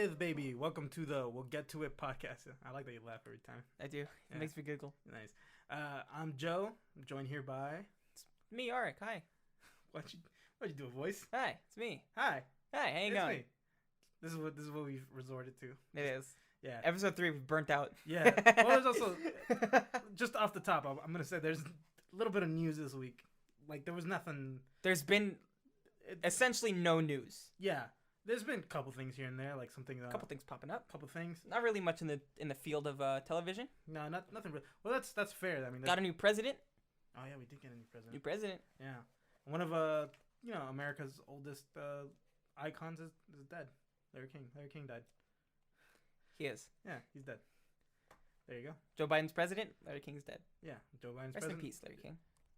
with, baby? Welcome to the We'll Get to It podcast. I like that you laugh every time. I do. It makes me giggle. Nice. I'm Joe. I'm joined here by... It's me, Arik. Hi. Why'd you do a voice? Hi. It's me. Hi. Hi. How you It's going? me. This is what we've resorted to. It is. Yeah. Episode 3, we've burnt out. Yeah. Well, there's also just off the top. I'm gonna say there's a little bit of news this week. Like there was nothing. There's been essentially no news. Yeah. There's been a couple things here and there, like something. A couple things popping up. Couple things. Not really much in the field of television. No, nothing. Really. Well, that's fair. I mean, Got a new president. Oh yeah, we did get a new president. New president. Yeah. One of America's oldest icons is dead. Larry King. Larry King died. He is. Yeah, he's dead. There you go. Joe Biden's president. Larry King's dead. Yeah, Joe Biden's Rest president. in peace, Larry King.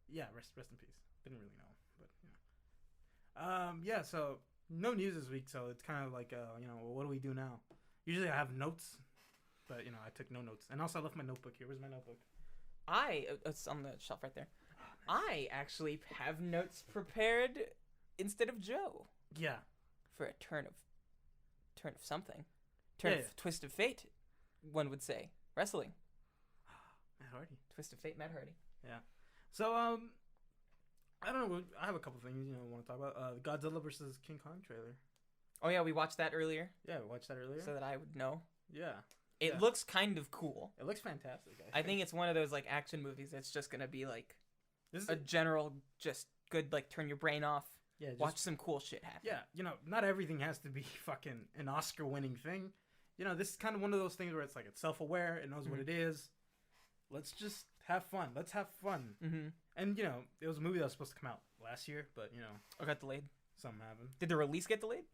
Yeah, rest in peace. Didn't really know, but yeah. So no news this week, so it's kind of like well, what do we do now? Usually I have notes, but I took no notes, and also I left my notebook here. Where's my notebook? It's on the shelf right there. I actually have notes prepared instead of Joe. Yeah. For a turn of something. Twist of fate, one would say. Wrestling. Matt Hardy. Twist of fate, Matt Hardy. Yeah. So I don't know. I have a couple things I want to talk about. Godzilla versus King Kong trailer. Oh yeah, we watched that earlier. Yeah, we watched that earlier. So that I would know. Yeah. It looks kind of cool. It looks fantastic. I think it's one of those like action movies that's just gonna be like this is a general just good like turn your brain off. Yeah. Watch some cool shit happen. Yeah, not everything has to be fucking an Oscar-winning thing. This is kind of one of those things where it's like it's self-aware. It knows what it is. Let's just have fun. Let's have fun. Mm-hmm. And it was a movie that was supposed to come out last year, but Or got delayed. something happened. Did the release get delayed?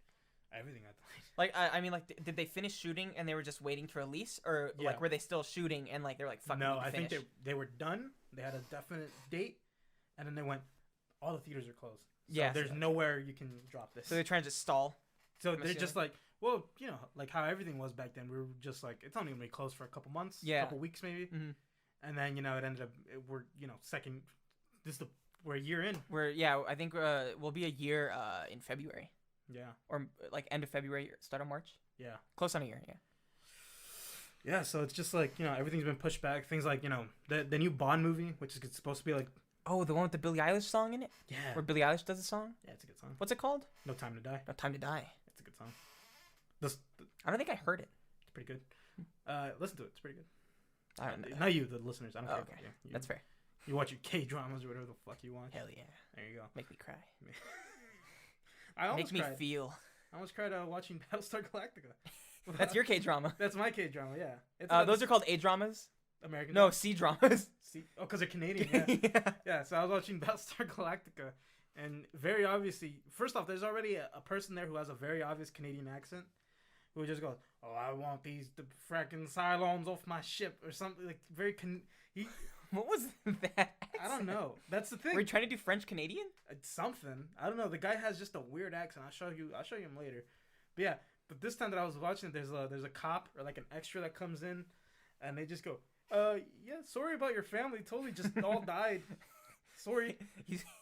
Everything got delayed. Like I mean, like did they finish shooting and they were just waiting to release, or like were they still shooting and like they're like fuck? No, I think they were done. They had a definite date, and then they went. All the theaters are closed. So yeah, there's nowhere you can drop this. So they're trying to just stall. So they're just like, well, like how everything was back then. We were just like, it's only gonna be closed for a couple months, couple weeks maybe, and then it ended up we're second. We're a year in. I think we'll be a year in February. Yeah. Or like end of February, start of March. Yeah. Close on a year. Yeah. Yeah. So it's just like everything's been pushed back. Things like the new Bond movie, which is supposed to be like. Oh, the one with the Billie Eilish song in it? Yeah. Where Billie Eilish does a song? Yeah, it's a good song. What's it called? No Time to Die. No Time to Die. It's a good song. I don't think I heard it. It's pretty good. Listen to it. It's pretty good. I don't know. Not you, the listeners. I don't care. Okay. That's fair. You watch your K-dramas or whatever the fuck you want. Hell yeah. There you go. Make me cry. I almost Make cried. me feel. I almost cried watching Battlestar Galactica. That's your K-drama. That's my K-drama, yeah. Those are called A-dramas? American. No, C-dramas. Oh, because they're Canadian, yeah. Yeah, so I was watching Battlestar Galactica, and very obviously, first off, there's already a person there who has a very obvious Canadian accent, who just goes, "Oh, I want the fracking Cylons off my ship," or something, like, very... What was that accent? I don't know. That's the thing. Were you trying to do French-Canadian? It's something. I don't know. The guy has just a weird accent. I'll show you him later. But yeah, but this time that I was watching it, there's a cop or like an extra that comes in, and they just go, yeah, sorry about your family. Totally just all died. Sorry.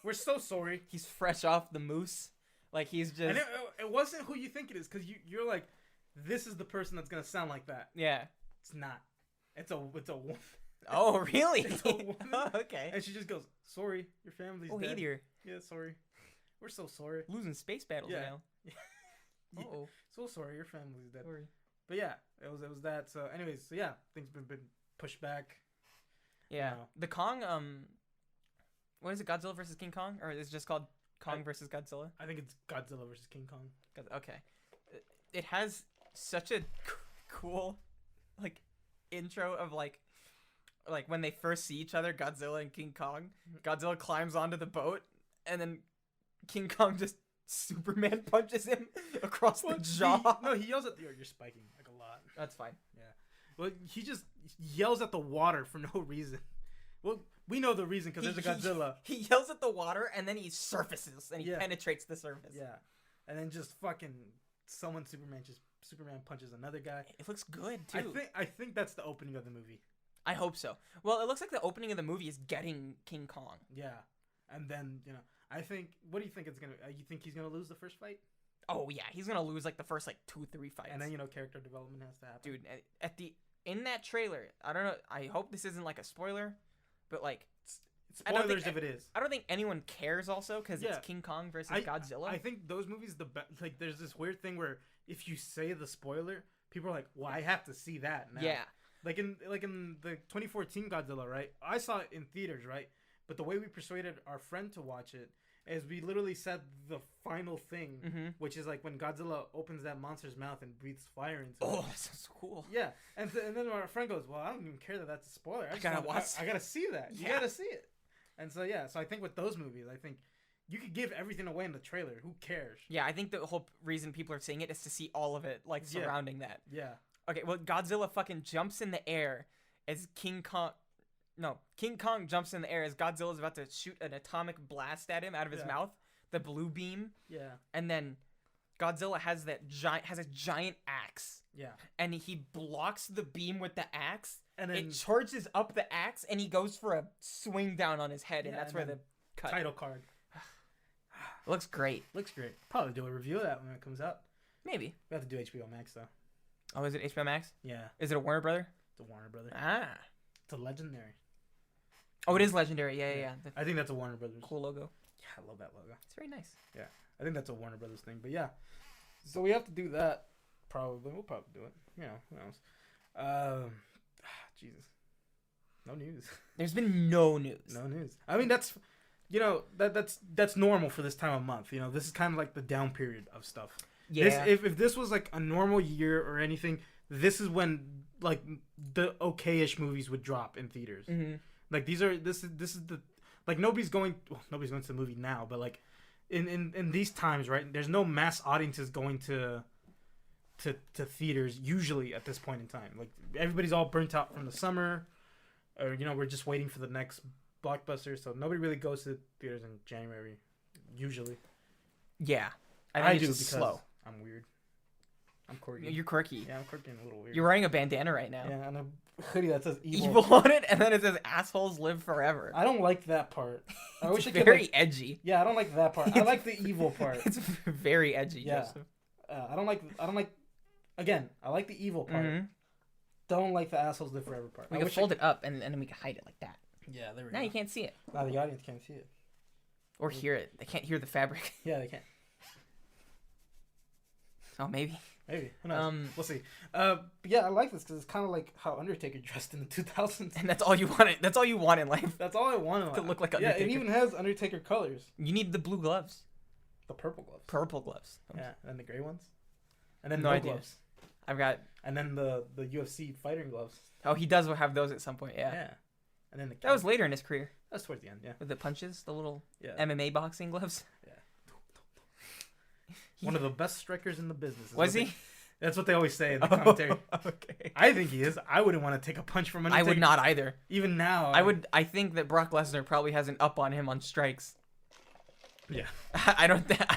We're so sorry. He's fresh off the moose. Like, he's just... And it wasn't who you think it is, because you're like, this is the person that's going to sound like that. Yeah. It's not. It's a woman. Oh, really? It's a woman. Oh, okay. And she just goes, sorry, your family's dead. Hey dear. Yeah, sorry. We're so sorry. Losing space battles now. Yeah. Oh. So sorry, your family's dead. Sorry. But yeah, it was that. So anyways, yeah, things been pushed back. Yeah. The Kong, what is it, Godzilla versus King Kong? Or is it just called Kong versus Godzilla? I think it's Godzilla versus King Kong. Okay. It has such a cool, like, intro of, like when they first see each other, Godzilla and King Kong. Godzilla climbs onto the boat, and then King Kong just Superman punches him across the jaw. He yells at you're spiking, like, a lot. That's fine. Yeah. Well, he just yells at the water for no reason. Well, we know the reason because there's a Godzilla. He yells at the water, and then he surfaces, and he penetrates the surface. Yeah. And then just fucking Superman punches another guy. It looks good, too. I think that's the opening of the movie. I hope so. Well, it looks like the opening of the movie is getting King Kong. Yeah. And then, I think, what do you think it's going to, you think he's going to lose the first fight? Oh yeah, he's gonna lose like the first like 2-3 fights. And then character development has to happen. Dude, in that trailer, I don't know. I hope this isn't like a spoiler, but like Spoilers if it is. I don't think anyone cares also because it's King Kong versus Godzilla. I think those movies like there's this weird thing where if you say the spoiler, people are like, "Well, I have to see that now." Yeah. Like in the 2014 Godzilla, right? I saw it in theaters, right? But the way we persuaded our friend to watch it is we literally said the final thing, which is like when Godzilla opens that monster's mouth and breathes fire into it. Oh, that sounds cool. Yeah, and then our friend goes, "Well, I don't even care that that's a spoiler. I gotta see that. You Yeah. gotta see it." And so so I think with those movies, I think you could give everything away in the trailer. Who cares? Yeah, I think the whole reason people are seeing it is to see all of it, like surrounding that. Yeah. Okay, well, Godzilla fucking jumps in the air as King Kong jumps in the air as Godzilla's about to shoot an atomic blast at him out of his mouth, the blue beam. Yeah. And then Godzilla has a giant axe. Yeah. And he blocks the beam with the axe. And then it charges up the axe, and he goes for a swing down on his head, and that's where the cut. Title card. Looks great. Looks great. Probably do a review of that when it comes out. Maybe. We have to do HBO Max though. Oh, is it HBO Max? Yeah. Is it a Warner Brother? It's a Warner Brother. Ah. It's a Legendary. Oh, it is Legendary. Yeah. I think that's a Warner Brothers. Cool logo. Yeah, I love that logo. It's very nice. Yeah. I think that's a Warner Brothers thing. But yeah. So we have to do that. Probably. We'll probably do it. Who knows? Jesus. No news. There's been no news. No news. I mean, that's that's normal for this time of month. This is kind of like the down period of stuff. Yeah. If this was like a normal year or anything, this is when like the okay-ish movies would drop in theaters. Mm-hmm. Like this is the like nobody's going to the movie now, but like in these times, right? There's no mass audiences going to theaters usually at this point in time. Like everybody's all burnt out from the summer, or we're just waiting for the next blockbuster. So nobody really goes to theaters in January usually. Yeah, I think do it's because slow. I'm weird. I'm quirky. You're quirky. Yeah, I'm quirky and a little weird. You're wearing a bandana right now. Yeah, and a hoodie that says evil on it, and then it says "assholes live forever." I don't like that part. I wish it's it could very edgy. Yeah, I don't like that part. I like the evil part. It's very edgy. Yeah. Joseph. I don't like. Again, I like the evil part. Mm-hmm. Don't like the assholes live forever part. We can fold it up and then we can hide it like that. Yeah, there we go. Now you can't see it. Now the audience can't see it. Or hear it. They can't hear the fabric. Yeah, they can't. Oh, maybe. Maybe. Who knows? We'll see. But yeah, I like this because it's kind of like how Undertaker dressed in the 2000s. And that's all you wanted. That's all you want in life. That's all I want in life. To look like Undertaker. Yeah, it even has Undertaker colors. You need the blue gloves. The purple gloves. Purple gloves. Yeah, and the gray ones. And then no idea. gloves. I've got. And then the UFC fighting gloves. Oh, he does have those at some point. Yeah. Yeah. And then that was later in his career. That's towards the end. Yeah. With the punches, the little MMA boxing gloves. Yeah. One of the best strikers in the business. Was he? That's what they always say in the commentary. Okay. I think he is. I wouldn't want to take a punch from Undertaker. I would not either. Even now. I think that Brock Lesnar probably has an up on him on strikes. Yeah. I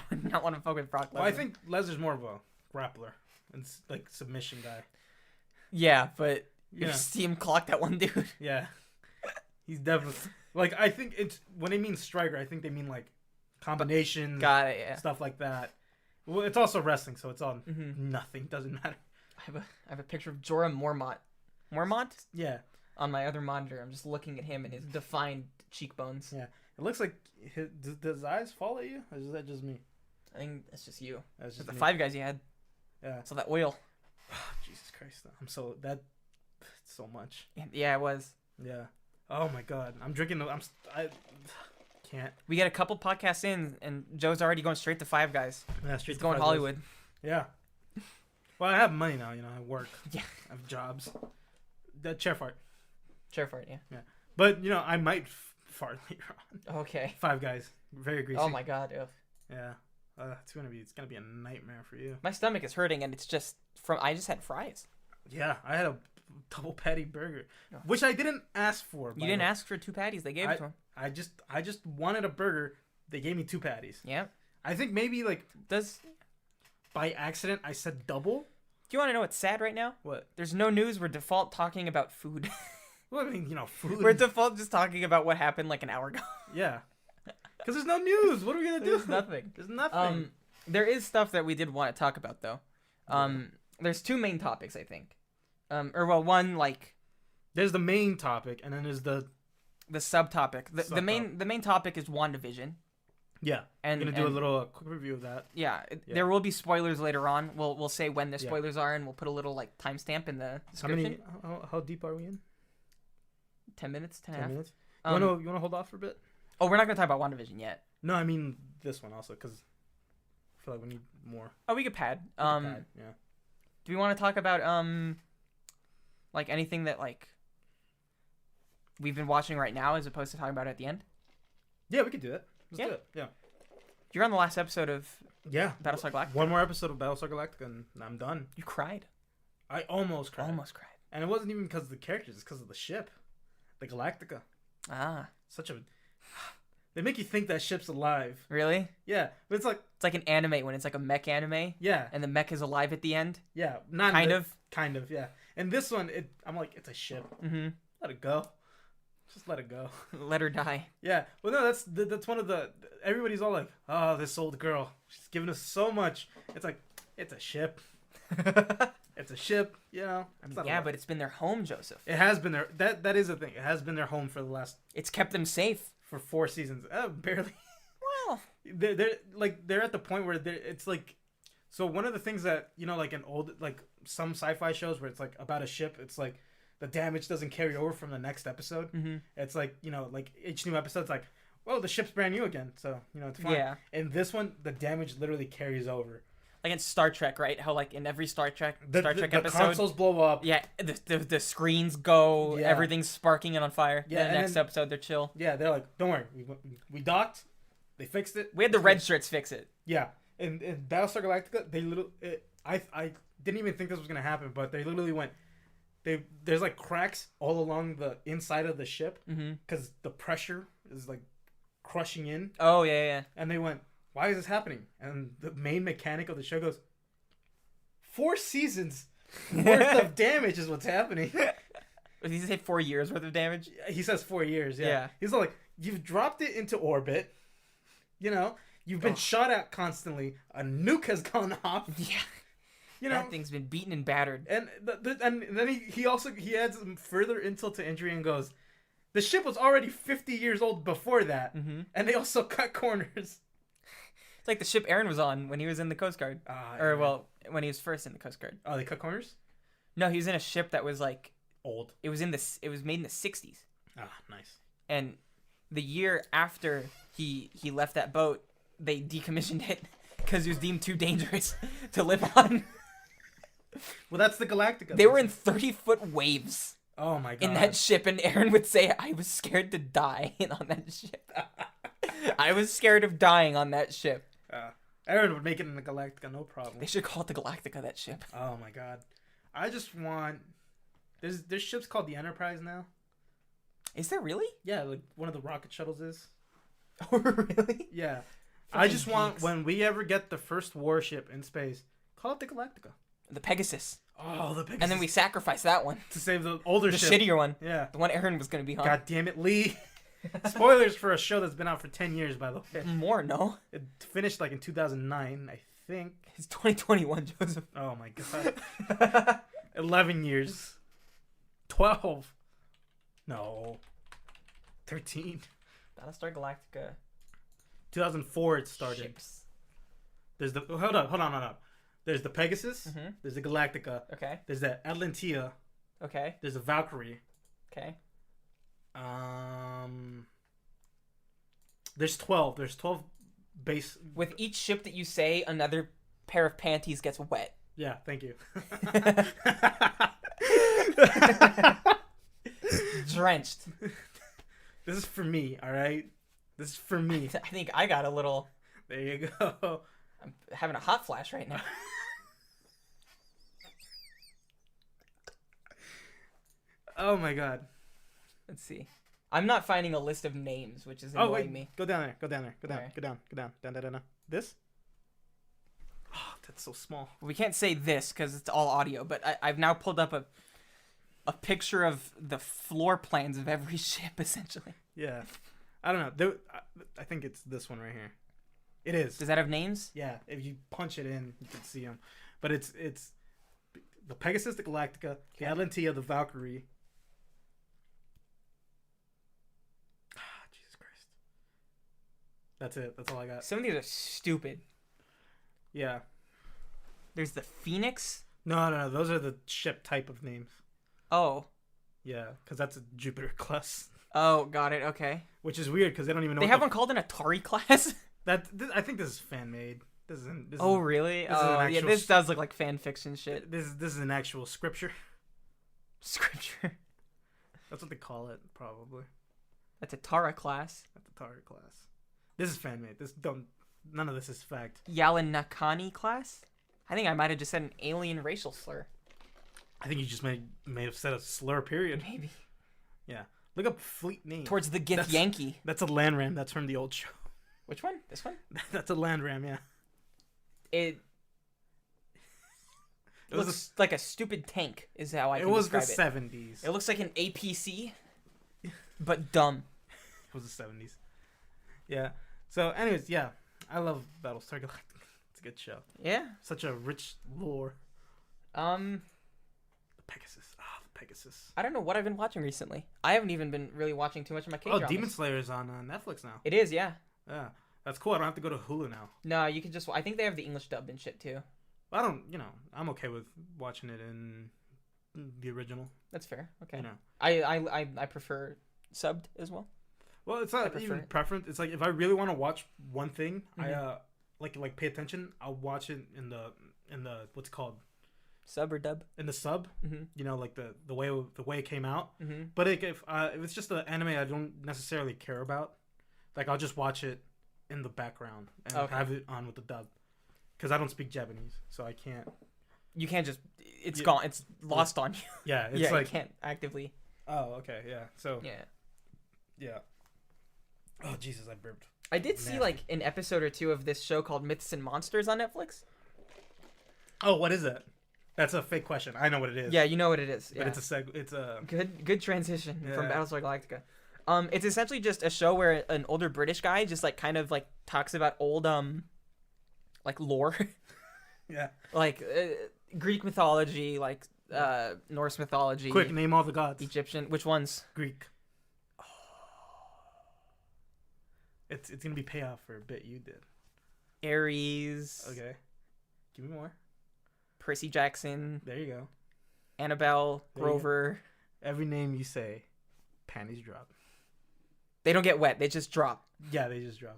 would not want to fuck with Brock Lesnar. Well, I think Lesnar's more of a grappler and like submission guy. Yeah, but you see him clock that one dude. Yeah. He's definitely like I think it's when they mean striker, I think they mean like combinations, got it, yeah. Stuff like that. Well, it's also wrestling, so it's on nothing. Doesn't matter. I have a picture of Jorah Mormont. Mormont? Yeah. On my other monitor, I'm just looking at him and his defined cheekbones. Yeah. It looks like does his eyes fall at you, or is that just me? I think that's just you. That's just the me. Five Guys you had. Yeah. So that oil. Jesus Christ! So much. Yeah, it was. Yeah. Oh my God! I'm drinking. I can't. We got a couple podcasts in, and Joe's already going straight to Five Guys. Yeah, straight. He's going Hollywood. Yeah. Well, I have money now. I work. Yeah. I have jobs. That chair fart. Chair fart. Yeah. Yeah. But I might fart later on. Okay. Five Guys. Very greasy. Oh my God. Ugh. Yeah. It's gonna be a nightmare for you. My stomach is hurting, and it's just I just had fries. Yeah, I had a double patty burger, which I didn't ask for. You didn't ask for 2 patties. They gave it to him. I just wanted a burger. They gave me 2 patties. Yeah. I think maybe by accident I said double. Do you want to know what's sad right now? What? There's no news. We're default talking about food. Well, I mean, food. We're default just talking about what happened like an hour ago. Yeah. Because there's no news. What are we gonna do? There's nothing. There's nothing. There is stuff that we did want to talk about though. There's two main topics, I think. One like there's the main topic, and then there's the subtopic. The main topic is WandaVision. Yeah, and I'm gonna do a little quick review of that. Yeah, there will be spoilers later on. We'll say when the spoilers are, and we'll put a little like timestamp in the description. How deep are we in? 10 minutes. 10 minutes. You wanna hold off for a bit? Oh, we're not gonna talk about WandaVision yet. No, I mean this one also, because I feel like we need more. Oh, we could pad. Yeah. Do we want to talk about like anything that like we've been watching right now, as opposed to talking about it at the end? Yeah, we could do that. Let's do it. Yeah. You're on the last episode of Battlestar Galactica. One more episode of Battlestar Galactica, and I'm done. You cried. I almost cried. Almost cried. And it wasn't even because of the characters; it's because of the ship, the Galactica. Ah. They make you think that ship's alive. Really? Yeah, but it's like an anime when it's like a mech anime. Yeah. And the mech is alive at the end. Yeah. Kind of. Yeah. And this one, I'm like, it's a ship. Mm-hmm. Let it go. Just let it go. Let her die. Yeah. Well, no, that's one of the. Everybody's all like, "Oh, this old girl. She's giving us so much." It's like, it's a ship. It's a ship. You know. But it's been their home, Joseph. It has been their. That is a thing. It has been their home for the last. It's kept them safe for 4 seasons. Barely. Well, they're at the point where it's like. So one of the things that like in old some sci-fi shows where it's like about a ship, it's like. The damage doesn't carry over from the next episode. Mm-hmm. It's like, like each new episode's like, well, the ship's brand new again. So, it's fine. Yeah. In this one, the damage literally carries over. Like in Star Trek, right? How like in every Star Trek episode. The consoles blow up. Yeah. The screens go. Yeah. Everything's sparking and on fire. Yeah. The next episode, they're chill. Yeah. They're like, don't worry. We docked. They fixed it. We had the red shirts fix it. Yeah. In Battlestar Galactica, they I didn't even think this was going to happen, but they literally went, there's like cracks all along the inside of the ship because the pressure is like crushing in. Oh yeah. And they went, "Why is this happening?" And the main mechanic of the show goes, 4 seasons worth of damage is what's happening. Did he say 4 years worth of damage? He says 4 years. Yeah. He's like, you've dropped it into orbit. You've been shot at constantly. A nuke has gone off. Yeah. That thing's been beaten and battered. And then he adds some further insult to injury and goes, the ship was already 50 years old before that, and they also cut corners. It's like the ship Aaron was on when he was in the Coast Guard, when he was first in the Coast Guard. Oh, they cut corners? No, he was in a ship that was like old. It was made in the 60s. Ah, nice. And the year after he left that boat, they decommissioned it because it was deemed too dangerous to live on. Well, that's the Galactica. They were in 30-foot waves. Oh my god. In that ship, and Aaron would say, "I was scared to die on that ship." I was scared of dying on that ship. Aaron would make it in the Galactica, no problem. They should call it the Galactica, that ship. Oh my god. I just want. There's ships called the Enterprise now. Is there really? Yeah, like one of the rocket shuttles is. Oh really? Yeah. I just want when we ever get the first warship in space, call it the Galactica. The Pegasus. Oh, the Pegasus. And then we sacrifice that one. To save the older ship. The shittier one. Yeah. The one Aaron was going to be on. God damn it, Lee. Spoilers for a show that's been out for 10 years, by the way. More, no? It finished like in 2009, I think. It's 2021, Joseph. Oh my god. 11 years. 12. No. 13. Battlestar Galactica. 2004 it started. Ships. There's the... Hold on. There's the Pegasus. Mm-hmm. There's the Galactica. Okay. There's the Atlantia. Okay. There's the Valkyrie. Okay. There's 12. There's 12 base. With each ship that you say, another pair of panties gets wet. Yeah, thank you. Drenched. This is for me, all right? This is for me. I think I got a little... There you go. I'm having a hot flash right now. Oh my god. Let's see. I'm not finding a list of names, which is annoying me. Go down there. Go down. Right. Go down. This? Oh, that's so small. We can't say this because it's all audio, but I've now pulled up a picture of the floor plans of every ship, essentially. Yeah. I don't know. I think it's this one right here. It is. Does that have names? Yeah, if you punch it in, you can see them. But it's the Pegasus, the Galactica, the Atlantea, the Valkyrie. Jesus Christ. That's it. That's all I got. Some of these are stupid. Yeah. There's the Phoenix. No. Those are the ship type of names. Oh. Yeah, because that's a Jupiter class. Oh, got it. Okay. Which is weird because they don't even know. They have one called an Atari class. I think this is fan made. This isn't. Oh, really? Oh, yeah. This does look like fan fiction shit. This is an actual scripture. Scripture. That's what they call it, probably. That's a Tara class. That's a Tara class. This is fan made. None of this is fact. Yalanakani class. I think I might have just said an alien racial slur. I think you just may have said a slur. Period. Maybe. Yeah. Look up fleet name. Towards the Gith Yankee. That's a land ram. That's from the old show. Which one? This one? That's a land ram. Yeah. It looks like a stupid tank. Is how I can describe it. It was the 70s. It looks like an APC, but dumb. It was the 70s. Yeah. So, anyways, yeah, I love Battlestar Galactica. It's a good show. Yeah. Such a rich lore. The Pegasus. The Pegasus. I don't know what I've been watching recently. I haven't even been really watching too much of my K-dramas. Oh, Demon Slayer is on Netflix now. It is, yeah. Yeah. That's cool. I don't have to go to Hulu now. No, you can just... I think they have the English dub and shit, too. I don't... I'm okay with watching it in the original. That's fair. Okay. You know. I prefer subbed as well. Well, it's not even preference. It's like if I really want to watch one thing, I like pay attention. I'll watch it in the what's it called, sub or dub. In the sub, like the way it came out. Mm-hmm. But if it's just an anime I don't necessarily care about, like I'll just watch it in the background and have it on with the dub, because I don't speak Japanese, so I can't. You can't just. It's gone. It's lost on you. Yeah. It's like you can't actively. Oh, okay. Yeah. So. Yeah. Yeah. Oh, Jesus, I burped. I did see, like, an episode or two of this show called Myths and Monsters on Netflix. Oh, what is it? That's a fake question. I know what it is. Yeah, you know what it is. But yeah. it's a... Good transition from Battlestar Galactica. It's essentially just a show where an older British guy just, like, kind of, like, talks about old, like, lore. Yeah. Like, Greek mythology, like, Norse mythology. Quick, name all the gods. Egyptian. Which ones? Greek. It's gonna be payoff for a bit you did. Ares. Okay. Give me more. Percy Jackson. There you go. Annabelle. Grover. Every name you say, panties drop. They don't get wet. They just drop. Yeah, they just drop.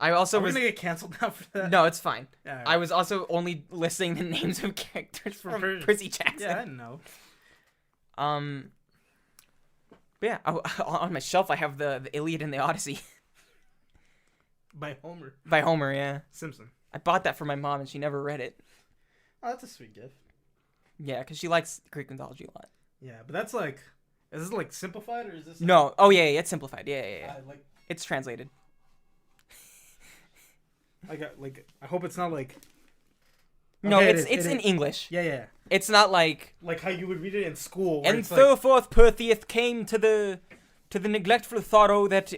I also was gonna get canceled now for that. No, it's fine. Yeah, right. I was also only listing the names of characters from Percy Jackson. Yeah, I didn't know. But yeah, on my shelf I have the Iliad and the Odyssey. By Homer. By Homer, yeah. Simpson. I bought that for my mom and she never read it. Oh, that's a sweet gift. Yeah, because she likes Greek mythology a lot. Yeah, but that's like... Is this like simplified or is this... No. Oh, yeah, it's simplified. Yeah. It's translated. I hope it's not like... No, okay, it's in English. Yeah. It's not like how you would read it in school. And so forth Perseus came to the neglectful Thoreau that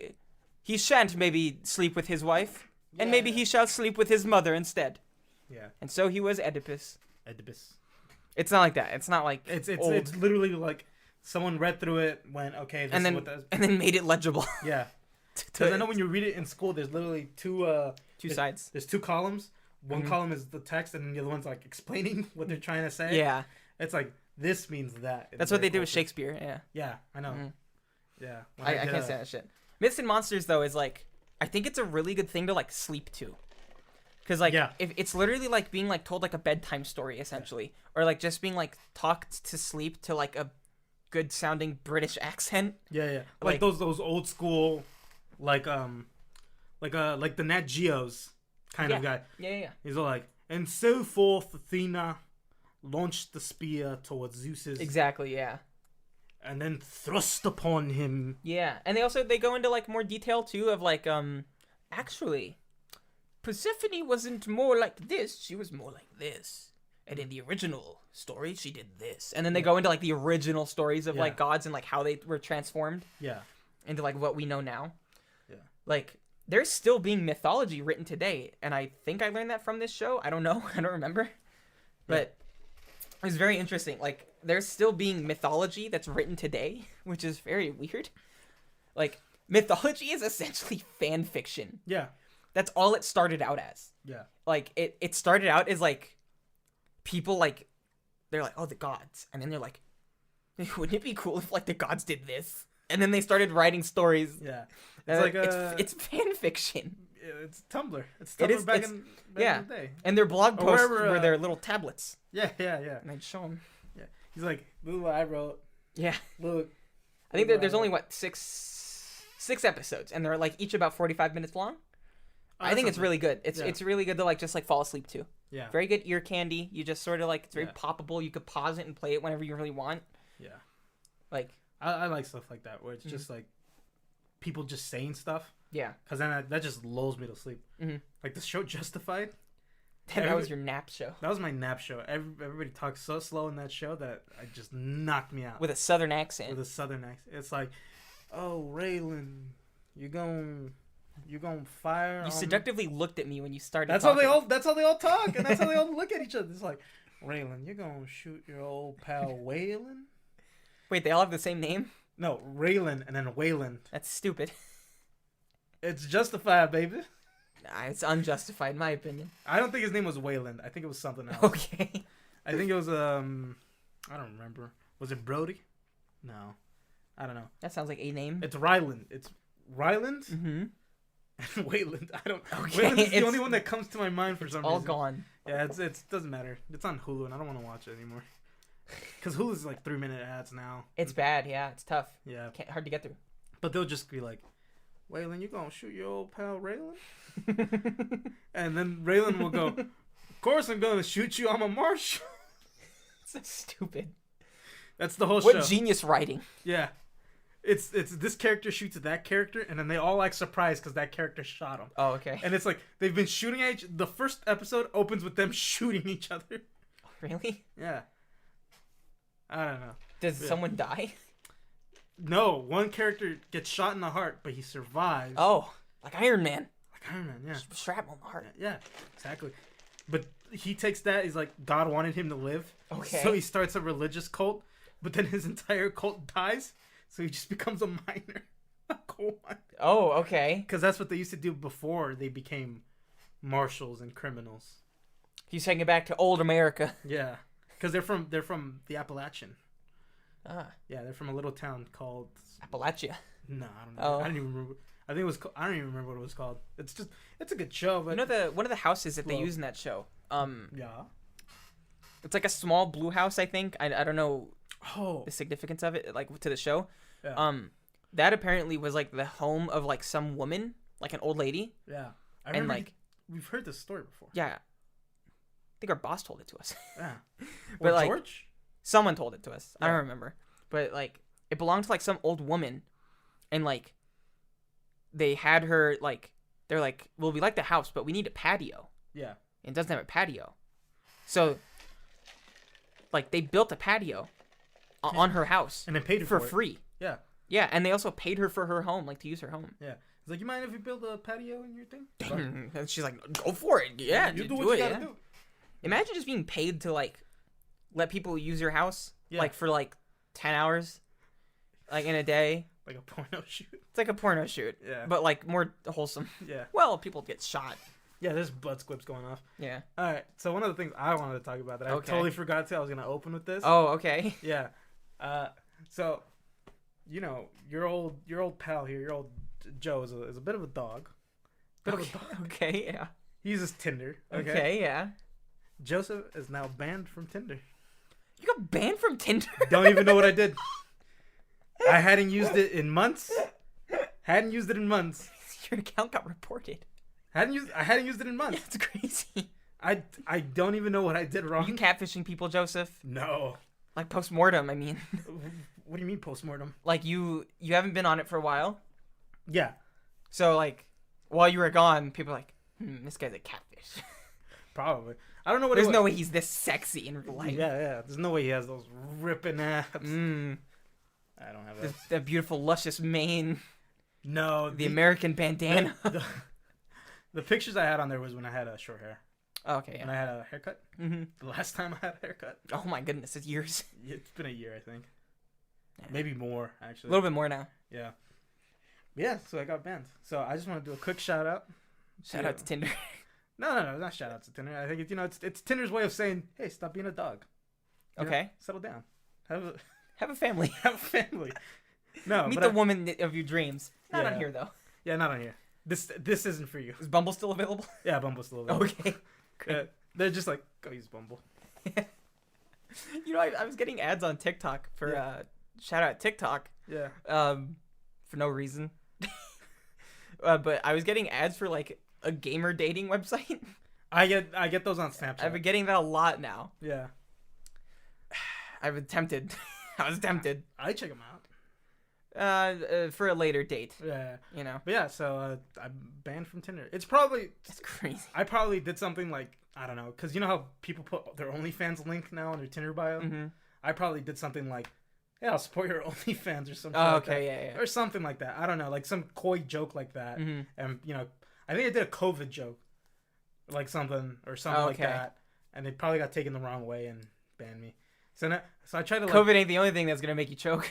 he shan't maybe sleep with his wife, and maybe he shall sleep with his mother instead. Yeah. And so he was Oedipus. It's not like that. It's not like it's literally like someone read through it, went okay, and then made it legible. Yeah. Because I know when you read it in school, there's literally two sides. There's two columns. One column is the text, and then the other one's like explaining what they're trying to say. Yeah. It's like this means that. That's what they do with Shakespeare. Yeah. Yeah, I know. Mm-hmm. Yeah. I can't stand that shit. Myths and Monsters though is like, I think it's a really good thing to like sleep to. Because like if it's literally like being like told like a bedtime story essentially, or like just being like talked to sleep to like a good sounding British accent. Yeah. Like those old school, like the Nat Geos kind of guy. Yeah. He's all like, and so forth Athena launched the spear towards Zeus's. Exactly. Yeah. And then thrust upon him. Yeah, and they go into like more detail too of like actually Persephone wasn't more like this, she was more like this. And in the original story she did this. And then they go into like the original stories of like gods and like how they were transformed. Yeah. Into like what we know now. Yeah. Like there's still being mythology written today, and I think I learned that from this show. I don't know. I don't remember. But it was very interesting. Like, there's still being mythology that's written today, which is very weird. Like, mythology is essentially fan fiction. Yeah. That's all it started out as. Yeah. Like, it started out as, like, people, like, they're like, oh, the gods. And then they're like, wouldn't it be cool if, like, the gods did this? And then they started writing stories. Yeah. It's like it's fan fiction. It's Tumblr. It's Tumblr back in the day. And their blog posts were their little tablets. Yeah. And I'd show them. Yeah. He's like, look what I wrote. Yeah. Look. I think there's only, six episodes. And they're, like, each about 45 minutes long. I think it's really good. It's really good to, like, just, like, fall asleep to. Yeah. Very good ear candy. You just sort of, like, it's very poppable. You could pause it and play it whenever you really want. Yeah. Like. I like stuff like that where it's just, like, people just saying stuff. Yeah. Because then that just lulls me to sleep. Mm-hmm. Like, the show Justified. That was your nap show. That was my nap show. Everybody talks so slow in that show that it just knocked me out. With a southern accent. It's like, oh, Raylan, you gonna fire. You seductively looked at me when you started. That's talking. That's how they all talk, and that's how they all look at each other. It's like, Raylan, you're gonna shoot your old pal Waylon. Wait, they all have the same name? No, Raylan and then Wayland. That's stupid. It's Justified, baby. Nah, it's unjustified, in my opinion. I don't think his name was Wayland. I think it was something else. Okay. I think it was I don't remember. Was it Brody? No, I don't know. That sounds like a name. It's Ryland. It's Ryland. Mm-hmm. And Wayland. I don't. Okay, Wayland is the only one that comes to my mind for some reason. All gone. Yeah, it doesn't matter. It's on Hulu, and I don't want to watch it anymore. Because Hulu's like 3-minute ads now. It's bad. Yeah, it's tough. Yeah. Hard to get through. But they'll just be like, Waylon, you gonna shoot your old pal Raylan? And then Raylan will go, of course I'm gonna shoot you. I'm a marshal. So stupid. That's the whole show. What genius writing. Yeah. It's this character shoots at that character, and then they all like surprised because that character shot him. Oh, okay. And it's like they've been shooting at the first episode opens with them shooting each other. Really? Yeah. I don't know. Does someone die? No, one character gets shot in the heart, but he survives. Oh, like Iron Man. Like Iron Man, yeah. Shrapnel in the heart. Yeah, exactly. But he takes that. He's like, God wanted him to live. Okay. So he starts a religious cult, but then his entire cult dies. So he just becomes a miner. A coal miner. Oh, okay. Because that's what they used to do before they became marshals and criminals. He's taking it back to old America. Yeah. Because they're from the Appalachian. Ah. Yeah, they're from a little town called Appalachia. No, I don't know. I don't even remember. I think it was. I don't even remember what it was called. It's a good show, but you know one of the houses that they use in that show. Yeah. It's like a small blue house, I think. I don't know. Oh. The significance of it, like to the show. Yeah. That apparently was like the home of like some woman, like an old lady. Yeah. I and remember like we've heard this story before. Yeah. I think our boss told it to us. Yeah. But like George? someone told it to us. Yeah. I don't remember. But like it belonged to like some old woman, and like they had her like they're like, well, we like the house, but we need a patio. Yeah. And it doesn't have a patio, so like they built a patio on her house and they paid her for it. free. Yeah. Yeah, and they also paid her for her home, like to use her home. Yeah. It's like, you mind if we build a patio in your thing? And she's like, go for it. Yeah, you do do what it. you gotta do. Imagine just being paid to like let people use your house, Yeah. like for like 10 hours, like in a day. Like a porno shoot. It's like a porno shoot. Yeah. But like more wholesome. Yeah. Well, people get shot. Yeah, there's butt squips going off. Yeah. All right. So one of the things I wanted to talk about that I totally forgot to, I was gonna open with this. Oh, okay. Yeah. So, you know, your old pal here, your old Joe is a bit of a dog. Bit of a dog. Okay. Yeah. He uses Tinder. Okay. Yeah. Joseph is now banned from Tinder. You got banned from Tinder? Don't even know what I did. I hadn't used it in months. Your account got reported. I hadn't used it in months. Yeah, it's crazy. I don't even know what I did wrong. Are you catfishing people, Joseph? No. Like post-mortem, I mean. What do you mean post-mortem? Like you haven't been on it for a while? Yeah. So like while you were gone, people are like, this guy's a catfish. Probably. I don't know what There's no way he's this sexy in real life. Yeah. There's no way he has those ripping abs. Mm. I don't have that. That beautiful, luscious mane. No, The American bandana. the pictures I had on there was when I had short hair. Oh, okay, yeah. When I had a haircut. Mm-hmm. The last time I had a haircut. Oh my goodness, it's years. It's been a year, I think. Yeah. Maybe more, A actually. little bit more now. Yeah. Yeah, so I got banned. So I just want to do a quick shout out. Shout out to Tinder. No, not shout out to Tinder. I think it's Tinder's way of saying, hey, stop being a dog. You know, Okay. settle down. Have a family. Have a family. No, Meet but the woman of your dreams. Not on Yeah. here though. Yeah, not on here. This isn't for you. Is Bumble still available? Yeah, Bumble's still available. Okay. Yeah, they're just like, go use Bumble. You know, I was getting ads on TikTok for shout out TikTok. Yeah. For no reason. But I was getting ads for like a gamer dating website. I get those on Snapchat. I've been getting that a lot now. Yeah. I've been tempted. I was tempted. I check them out. For a later date. Yeah. You know. But yeah, so I'm banned from Tinder. It's crazy. I probably did something like, I don't know, because you know how people put their OnlyFans link now on their Tinder bio? Mm-hmm. I probably did something like, yeah, I'll support your OnlyFans or something Oh, like okay, that. yeah. Or something like that. I don't know, like some coy joke like that. Mm-hmm. And, you know, I think I did a COVID joke. Like something like that. And it probably got taken the wrong way and banned me. So I tried to like... COVID ain't the only thing that's going to make you choke.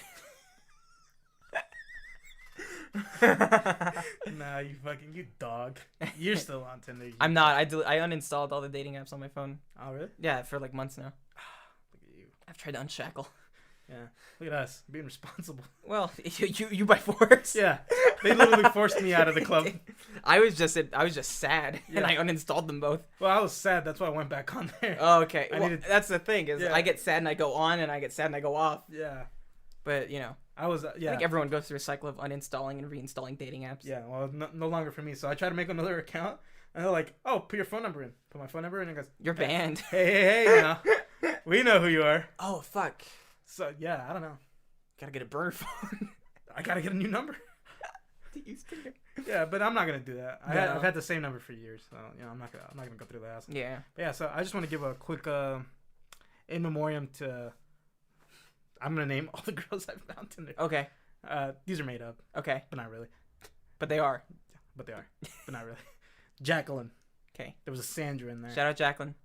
Nah, you dog. You're still on Tinder. I'm not. I uninstalled all the dating apps on my phone. Oh, really? Yeah, for like months now. Look at you. I've tried to unshackle. Yeah. Look at us being responsible. Well, you by force. Yeah. They literally forced me out of the club. I was just sad, and Yeah. I uninstalled them both. Well, I was sad. That's why I went back on there. Oh, okay. I Well, needed- that's the thing is Yeah. I get sad and I go on, and I get sad and I go off. Yeah. But you know, I was, I yeah. think everyone goes through a cycle of uninstalling and reinstalling dating apps. Yeah, well, no longer for me. So I tried to make another account, and they're like, "Oh, put your phone number in." Put my phone number in, and it goes, You're banned. Hey, you know, we know who you are. Oh fuck! So yeah, I don't know. Gotta get a burner phone. I gotta get a new number. to use Tinder. Yeah, but I'm not gonna do that. No. I've had the same number for years, so you know, I'm not gonna go through the hassle. Yeah. But yeah, so I just want to give a quick in memoriam to. I'm gonna name all the girls I've found Tinder. Okay. These are made up, Okay. but not really. But they are. But they are, but not really. Jacqueline. Okay. There was a Sandra in there. Shout out Jacqueline.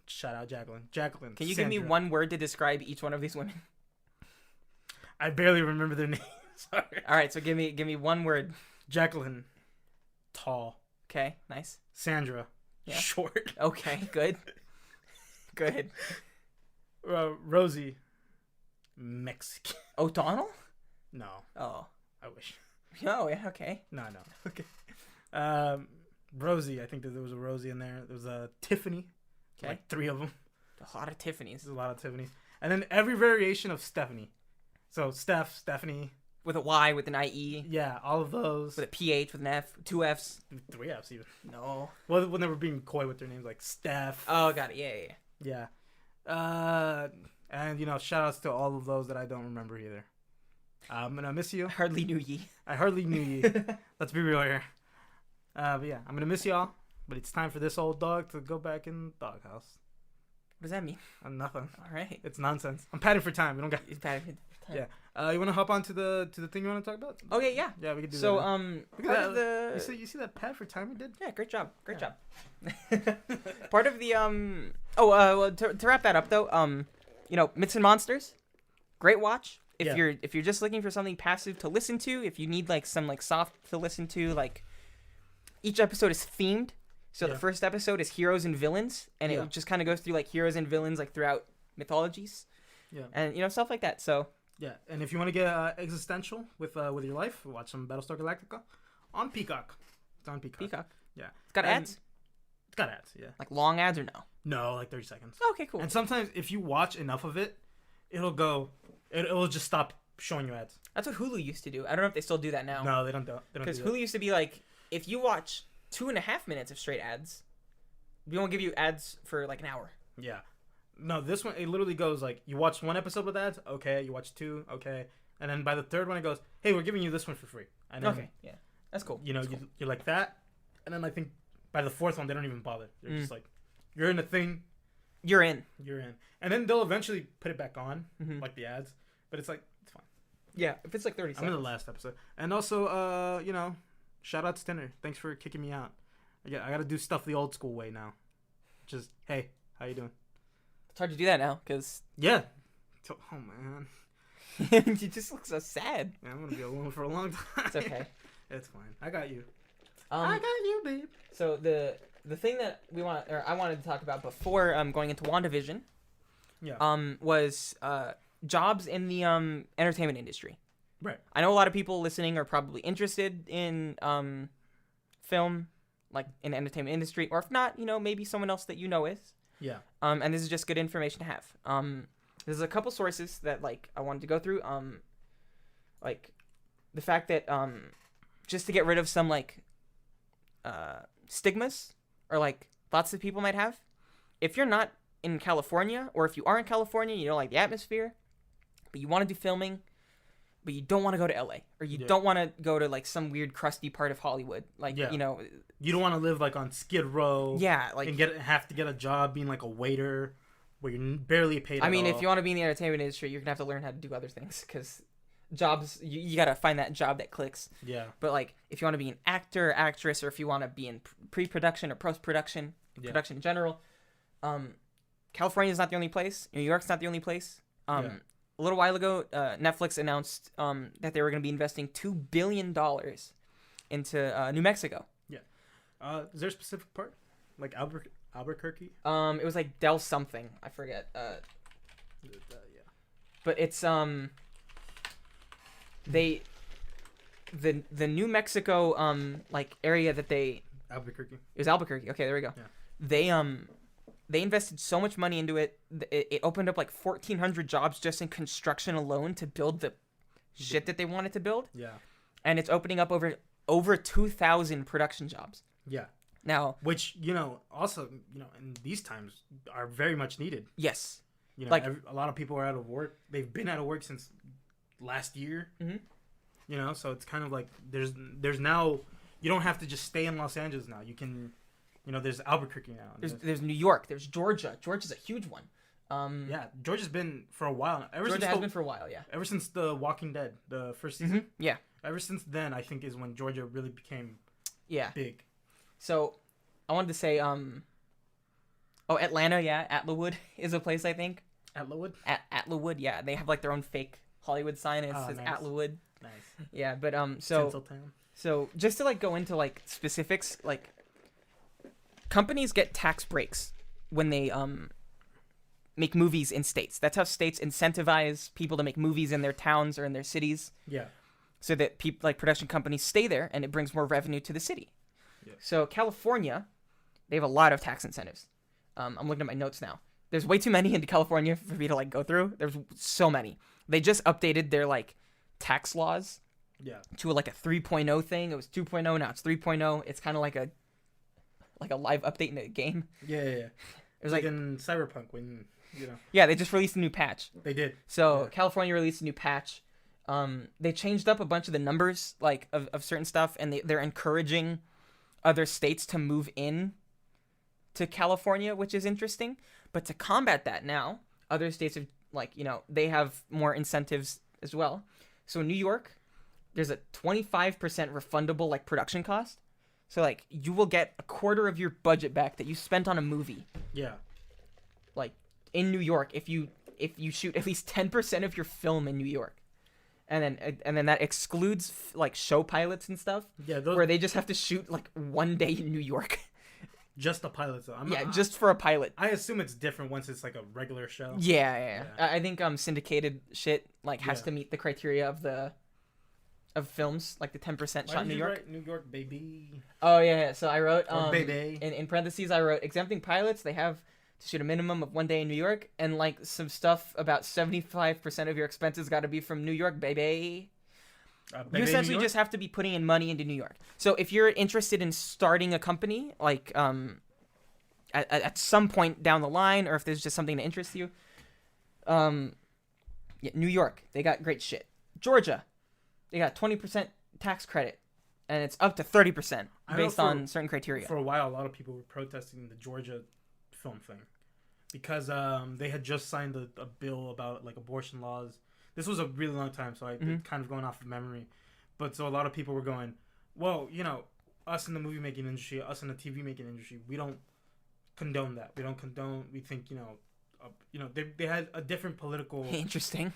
Shout out Jacqueline. Jacqueline. Can you give me Sandra. one word to describe each one of these women? I barely remember their names. Sorry. All right. So give me one word. Jacqueline. Tall. Okay. Nice. Sandra. Yeah. Short. Okay. Good. Good. Rosie. Mexican. O'Donnell? No. Oh. I wish. Oh yeah. Okay. No. Okay. Rosie. I think that there was a Rosie in there. There was a Tiffany. Okay. Like 3 of them. A lot of Tiffany's. There's a lot of Tiffany's. And then every variation of Stephanie. So Steph, Stephanie. With a Y, with an IE, Yeah, all of those. with a PH, with an F, 2 Fs. 3 F's even. No. Well, when they were being coy with their names, like Steph. Oh, got it. Yeah. Yeah. And, you know, shout outs to all of those that I don't remember either. I'm going to miss you. Hardly knew ye. I hardly knew you. Let's be real here. But yeah, I'm going to miss y'all. But it's time for this old dog to go back in the doghouse. What does that mean? Nothing. All right. It's nonsense. I'm padding for time. We don't got. It's bad. Yeah. You want to hop on to the thing you want to talk about? Okay, yeah. Yeah, we can do So, that. part Look at of that. the... You see that pad for time we did? Yeah, great job. Great Yeah. job. Part of the, well, to wrap that up, though, you know, Myths and Monsters, great watch. If you're just looking for something passive to listen to, if you need, like, some, like, soft to listen to, like, each episode is themed. So the first episode is heroes and villains, and it just kind of goes through, like, heroes and villains, like, throughout mythologies. Yeah. And, you know, stuff like that, so... Yeah, and if you want to get existential with your life, watch some Battlestar Galactica on Peacock. It's on Peacock. Peacock. Yeah. It's got And ads? It's got ads, yeah. Like, long ads or no? No, like 30 seconds. Okay, cool. And sometimes if you watch enough of it, it'll just stop showing you ads. That's what Hulu used to do. I don't know if they still do that now. No, they don't do that. Because Hulu used to be like, if you watch 2.5 minutes of straight ads, we won't give you ads for like an hour. Yeah. No, this one, it literally goes like, you watch 1 episode with ads, okay. You watch 2, okay. And then by the 3rd one, it goes, hey, we're giving you this one for free. And then, Okay, yeah. That's cool. You know, That's cool. you're like that. And then I think by the 4th one, they don't even bother. They're just like, you're in a thing. You're in. You're in. And then they'll eventually put it back on, Mhm. like the ads. But it's like, it's fine. Yeah, if it's like 30 seconds. I'm in the last episode. And also, you know, shout out to Tinder. Thanks for kicking me out. I got to do stuff the old school way now. Just, hey, how you doing? It's hard to do that now because Yeah. Oh, man. you just look so sad. Yeah, I'm going to be alone for a long time. It's okay. It's fine. I got you. I got you, babe. So the thing that I wanted to talk about before going into WandaVision, was jobs in the entertainment industry. Right. I know a lot of people listening are probably interested in film, like in the entertainment industry, or if not, you know, maybe someone else that you know is. Yeah. And this is just good information to have. There's a couple sources that like I wanted to go through. Like the fact that just to get rid of some like stigmas or like thoughts that people might have. If you're not in California, or if you are in California, you know, like the atmosphere, but you want to do filming, but you don't want to go to LA, or you don't want to go to like some weird crusty part of Hollywood, like you know, you don't want to live like on Skid Row, like and have to get a job being like a waiter where you're barely paid. I mean, if you want to be in the entertainment industry, you're gonna have to learn how to do other things because jobs, you gotta find that job that clicks. Yeah. But like, if you want to be an actor, actress, or if you want to be in pre-production or post-production, production in general, California is not the only place. New York's not the only place. A little while ago, Netflix announced that they were going to be investing $2 billion into New Mexico. Yeah. Is there a specific part? Like Albuquerque? It was like Del something. I forget. But it's the New Mexico like area that they Albuquerque. It was Albuquerque. Okay, there we go. Yeah. They invested so much money into it. It opened up like 1,400 jobs just in construction alone to build the shit that they wanted to build. Yeah. And it's opening up over 2,000 production jobs. Yeah. Now, which, you know, also, you know, in these times are very much needed. Yes. You know, like a lot of people are out of work. They've been out of work since last year. Mm-hmm. You know, so it's kind of like there's now, you don't have to just stay in Los Angeles now. You can, you know, there's Albuquerque now. There's New York. There's Georgia. Georgia's a huge one. Yeah, Georgia's been for a while. Georgia has been for a while, yeah. Ever since The Walking Dead, the first season. Mm-hmm. Yeah. Ever since then, I think is when Georgia really became big. So, I wanted to say, Atlanta, yeah, Atlawood is a place, I think. Atlawood? Atlawood, yeah. They have like their own fake Hollywood sign. It says nice. Atlawood. Nice. Yeah, but so just to like go into like specifics, like companies get tax breaks when they make movies in states. That's how states incentivize people to make movies in their towns or in their cities. Yeah. So that people like production companies stay there and it brings more revenue to the city. Yeah. So California, they have a lot of tax incentives. I'm looking at my notes now. There's way too many in California for me to like go through. There's so many. They just updated their like tax laws. Yeah. To like a 3.0 thing. It was 2.0, now it's 3.0. It's kind of like a live update in a game. Yeah. It was like in Cyberpunk when, you know. Yeah, they just released a new patch. They did. So California released a new patch. They changed up a bunch of the numbers like of certain stuff, and they're encouraging other states to move in to California, which is interesting. But to combat that now, other states have like, you know, they have more incentives as well. So in New York, there's a 25% refundable like production cost. So like you will get a quarter of your budget back that you spent on a movie. Yeah. Like in New York, if you shoot at least 10% of your film in New York. And then that excludes like show pilots and stuff. Yeah, where they just have to shoot like one day in New York. Just a pilot, though. Just for a pilot. I assume it's different once it's like a regular show. Yeah. I think syndicated shit like has to meet the criteria of films, like the 10% shot in New York. Write New York, baby? Oh yeah. So I wrote baby. In parentheses I wrote exempting pilots. They have to shoot a minimum of 1 day in New York, and like some stuff about 75% of your expenses got to be from New York, baby. You essentially just have to be putting in money into New York. So if you're interested in starting a company, like at some point down the line, or if there's just something that interests you, New York, they got great shit. Georgia, they got 20% tax credit, and it's up to 30% based on certain criteria. For a while, a lot of people were protesting the Georgia film thing because they had just signed a bill about like abortion laws this was a really long time, so I kind of going off of memory. But so a lot of people were going, well, us in the movie making industry, us in the TV making industry, we don't condone that. We don't condone. We think they had a different political interesting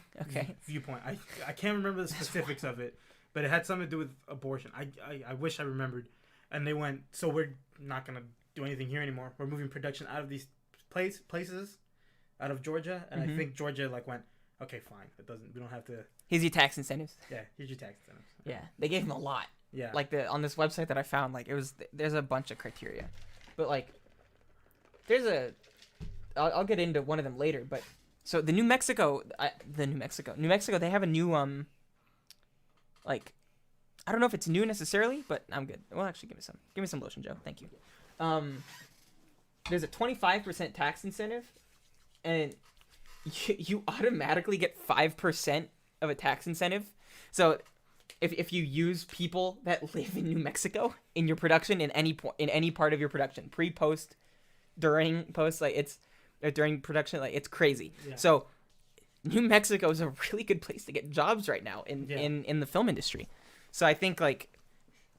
viewpoint. I can't remember the specifics of it, but it had something to do with abortion. I wish I remembered. And they went, so we're not gonna do anything here anymore. We're moving production out of these places, out of Georgia. And I think Georgia went, okay, fine. We don't have to. Here's your tax incentives. Yeah, here's your tax incentives. Yeah, they gave him a lot. Yeah. On this website that I found, there's a bunch of criteria, but I'll get into one of them later. But so New Mexico, they have a new I don't know if it's new necessarily, but I'm good. Well, actually, give me some lotion, Joe. Thank you. There's a 25% tax incentive, and you automatically get 5% of a tax incentive. So if you use people that live in New Mexico in your production, in any part of your production, pre, post, during, post, during production, it's crazy. Yeah. So New Mexico is a really good place to get jobs right now in the film industry. So I think I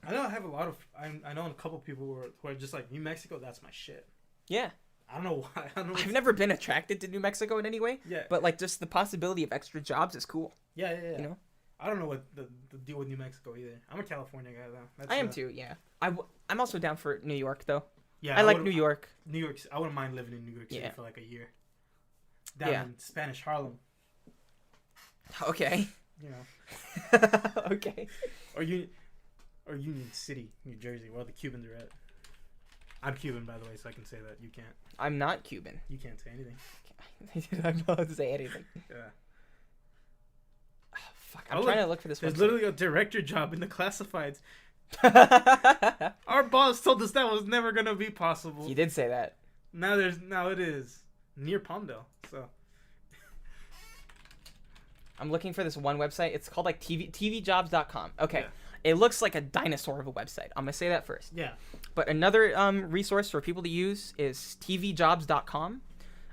know I have a lot of I know a couple people who are just like, New Mexico, that's my shit. Yeah. I don't know why. I've never been attracted to New Mexico in any way. Yeah. But just the possibility of extra jobs is cool. Yeah. I don't know what the deal with New Mexico either. I'm a California guy though. I am too. Yeah. I'm also down for New York though. Yeah. I like New York. New York. I wouldn't mind living in New York City for a year. Down in Spanish Harlem. Okay. Okay. Or Union City, New Jersey, where the Cubans are at. I'm Cuban, by the way, so I can say that. You can't. I'm not Cuban. You can't say anything. I'm not allowed to say anything. Yeah. Oh, fuck. I'm trying to look for this. There's literally a director job in the classifieds. Our boss told us that was never gonna be possible. He did say that. Now it is near Palmdale. So. I'm looking for this one website. It's called tvjobs.com. Okay. Yeah. It looks like a dinosaur of a website. I'm going to say that first. Yeah. But another resource for people to use is tvjobs.com.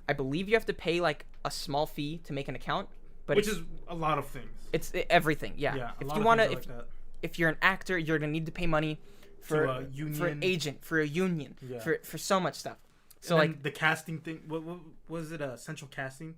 I believe you have to pay a small fee to make an account, but which is a lot of things. It's everything. Yeah. If you want to if you're an actor, you're going to need to pay money for an agent, for a union, for so much stuff. So the casting thing, what was it, central casting?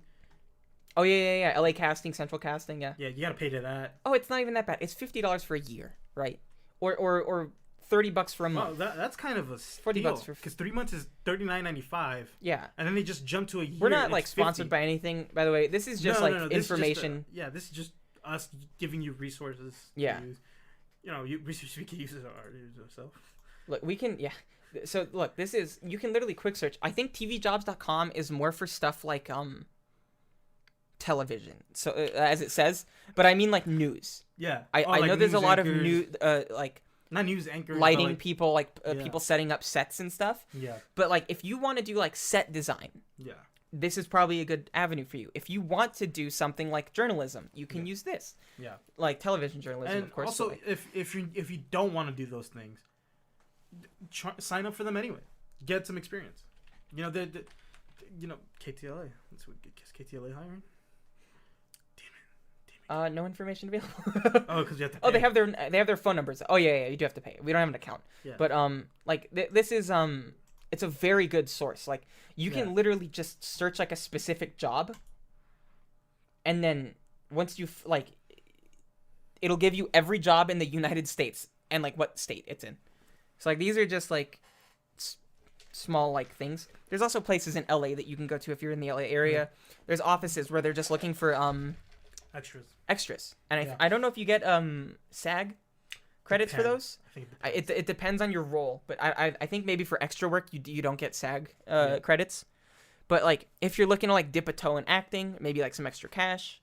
Oh, yeah. LA Casting, Central Casting, yeah. Yeah, you gotta pay to that. Oh, it's not even that bad. It's $50 for a year, right? Or $30 for a month. Well, that's kind of a steal. $40 for... Because 3 months is $39.95. Yeah. And then they just jump to a year. We're not, sponsored by anything, by the way. This is just, information. This is just us giving you resources. Yeah. To use. Resources we can use ourselves. Look, we can, yeah. So, look, you can literally quick search. I think tvjobs.com is more for stuff like, television, so as it says, but I mean news. Yeah, I know there's a lot of new not news anchors, lighting people, people setting up sets and stuff. Yeah, but if you want to do set design, this is probably a good avenue for you. If you want to do something like journalism, you can use this. Yeah, television journalism, and of course. Also, if you don't want to do those things, sign up for them anyway. Get some experience. KTLA. Is KTLA hiring? No information available. Because you have to pay. Oh, they have their phone numbers. Oh yeah, you do have to pay. We don't have an account. Yeah. But this is it's a very good source. You can literally just search a specific job, and then once you it'll give you every job in the United States and what state it's in. So these are just small things. There's also places in LA that you can go to if you're in the LA area. Yeah. There's offices where they're just looking for extras, and I don't know if you get SAG credits for those. I think it depends on your role, but I think maybe for extra work you don't get SAG credits. But if you're looking to dip a toe in acting, maybe some extra cash,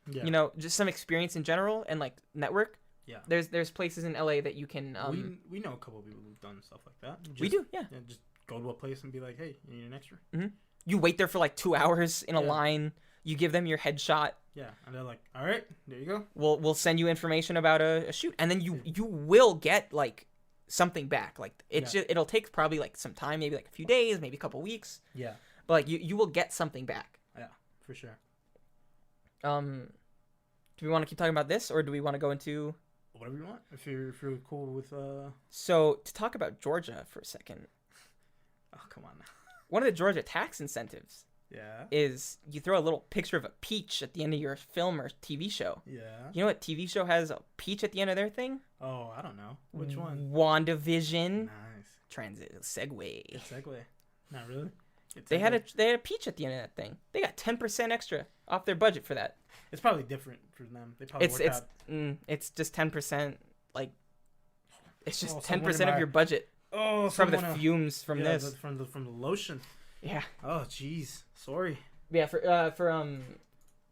just some experience in general and network. Yeah, there's places in LA that you can. We know a couple of people who've done stuff like that. We do, yeah. Just go to a place and be like, hey, you need an extra. Mm-hmm. You wait there for 2 hours in a line. You give them your headshot. Yeah, and they're like, all right, there you go. We'll send you information about a shoot, and then you will get something back. It'll take probably some time, maybe a few days, maybe a couple weeks. Yeah. But you will get something back. Yeah, for sure. To Do we want to keep talking about this, or do we want to go into? Whatever you want. If you're cool with So to talk about Georgia for a second, oh come on now. one of the Georgia tax incentives Yeah. is you throw a little picture of a peach at the end of your film or TV show. Yeah. You know what TV show has a peach at the end of their thing? Oh, I don't know. Which one? WandaVision. Nice. Transit segue. Good segue. Not really. Good They had segue. a peach at the end of that thing. They got 10% extra off their budget for that. It's probably different for them. They probably It's just 10%. Like, it's just 10% someone of your budget Oh, from the someone, fumes from yeah, this. from the lotion. Yeah. Oh, jeez. Sorry. Yeah. For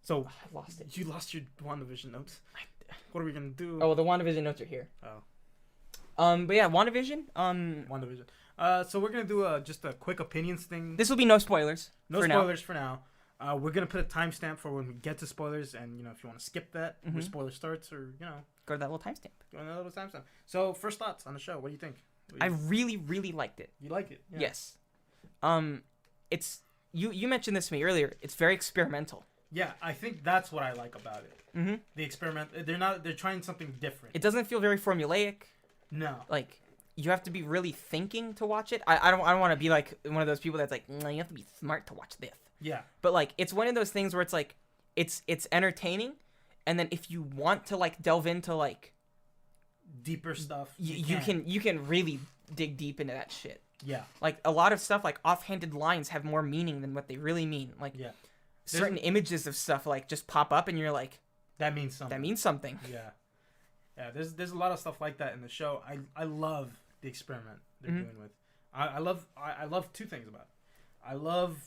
So I lost it. you lost your WandaVision notes. What are we gonna do? Oh, the WandaVision notes are here. Oh. But yeah, WandaVision. WandaVision. So we're gonna do just a quick opinions thing. This will be no spoilers. No for spoilers for now. We're gonna put a timestamp for when we get to spoilers, and if you want to skip that, where spoiler starts, or Go to that little timestamp. go on that little timestamp. So first thoughts on the show. What do you think? I really, really liked it. You like it? Yeah. Yes. It's you mentioned this to me earlier. It's very experimental. Yeah, I think that's what I like about it. Mm-hmm. The experiment. They're trying something different. It doesn't feel very formulaic. No. Like, you have to be really thinking to watch it. I don't want to be like one of those people that's like, you have to be smart to watch this. Yeah. But like, it's one of those things where it's like, it's entertaining, and then if you want to like delve into like Deeper stuff. you can really dig deep into that shit. Yeah. Like, a lot of stuff, like offhanded lines have more meaning than what they really mean. Like, Yeah. certain images of stuff like just pop up and you're like, That means something. that means something. Yeah. Yeah. There's a lot of stuff like that in the show. I love the experiment they're doing with. I love two things about it. I love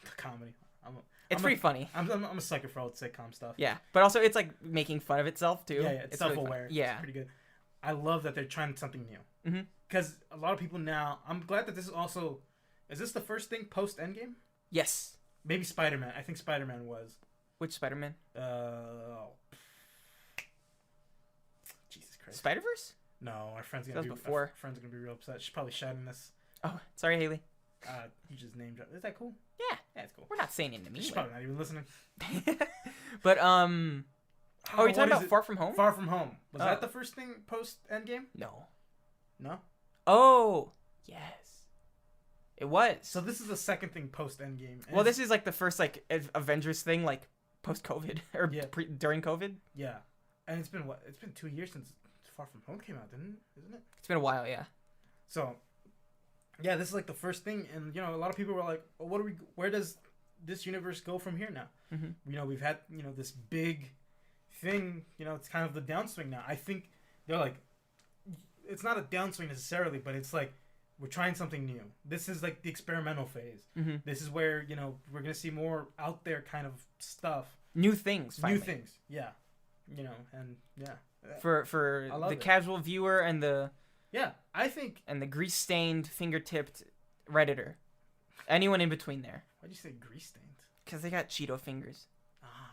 the comedy. It's pretty funny. I'm a sucker for old sitcom stuff. Yeah, but also it's like making fun of itself too. Yeah, it's really self-aware. fun. Yeah, It's pretty good. I love that they're trying something new. Mhm. Because a lot of people now, I'm glad that this is also, is this the first thing post Endgame? yes. Maybe Spider-Man. I think Spider-Man was. Which Spider-Man? Jesus Christ. Spider-Verse? No, our friend's That gonna was be before. Our friend's gonna be real upset. She's probably shouting this. Oh, sorry, Haley. You just name drop. Is that cool? Yeah, Yeah, it's cool. we're not saying it to me. She's probably not even listening. But Oh, you're what talking is about it? Far From Home? Far From Home. Was Oh. that the first thing post Endgame? No. No. Oh, yes. It was. So this is the second thing post Endgame. Well, this is like the first like Avengers thing, like post COVID or Yeah. during COVID. Yeah, and it's been what? It's been 2 years since Far From Home came out, isn't it? It's been a while, yeah. So, yeah, this is like the first thing, and a lot of people were like, well, where does this universe go from here now? Mm-hmm. We've had this big thing. It's kind of the downswing now. I think they're like, it's not a downswing necessarily, but it's like we're trying something new. This is like the experimental phase. Mm-hmm. This is where we're gonna see more out there kind of stuff. New things, finally. New things, yeah. And yeah. For I love the it. casual viewer and the I think. grease stained, finger tipped redditor, anyone in between there, Why'd you say grease stained? because they got Cheeto fingers. Ah,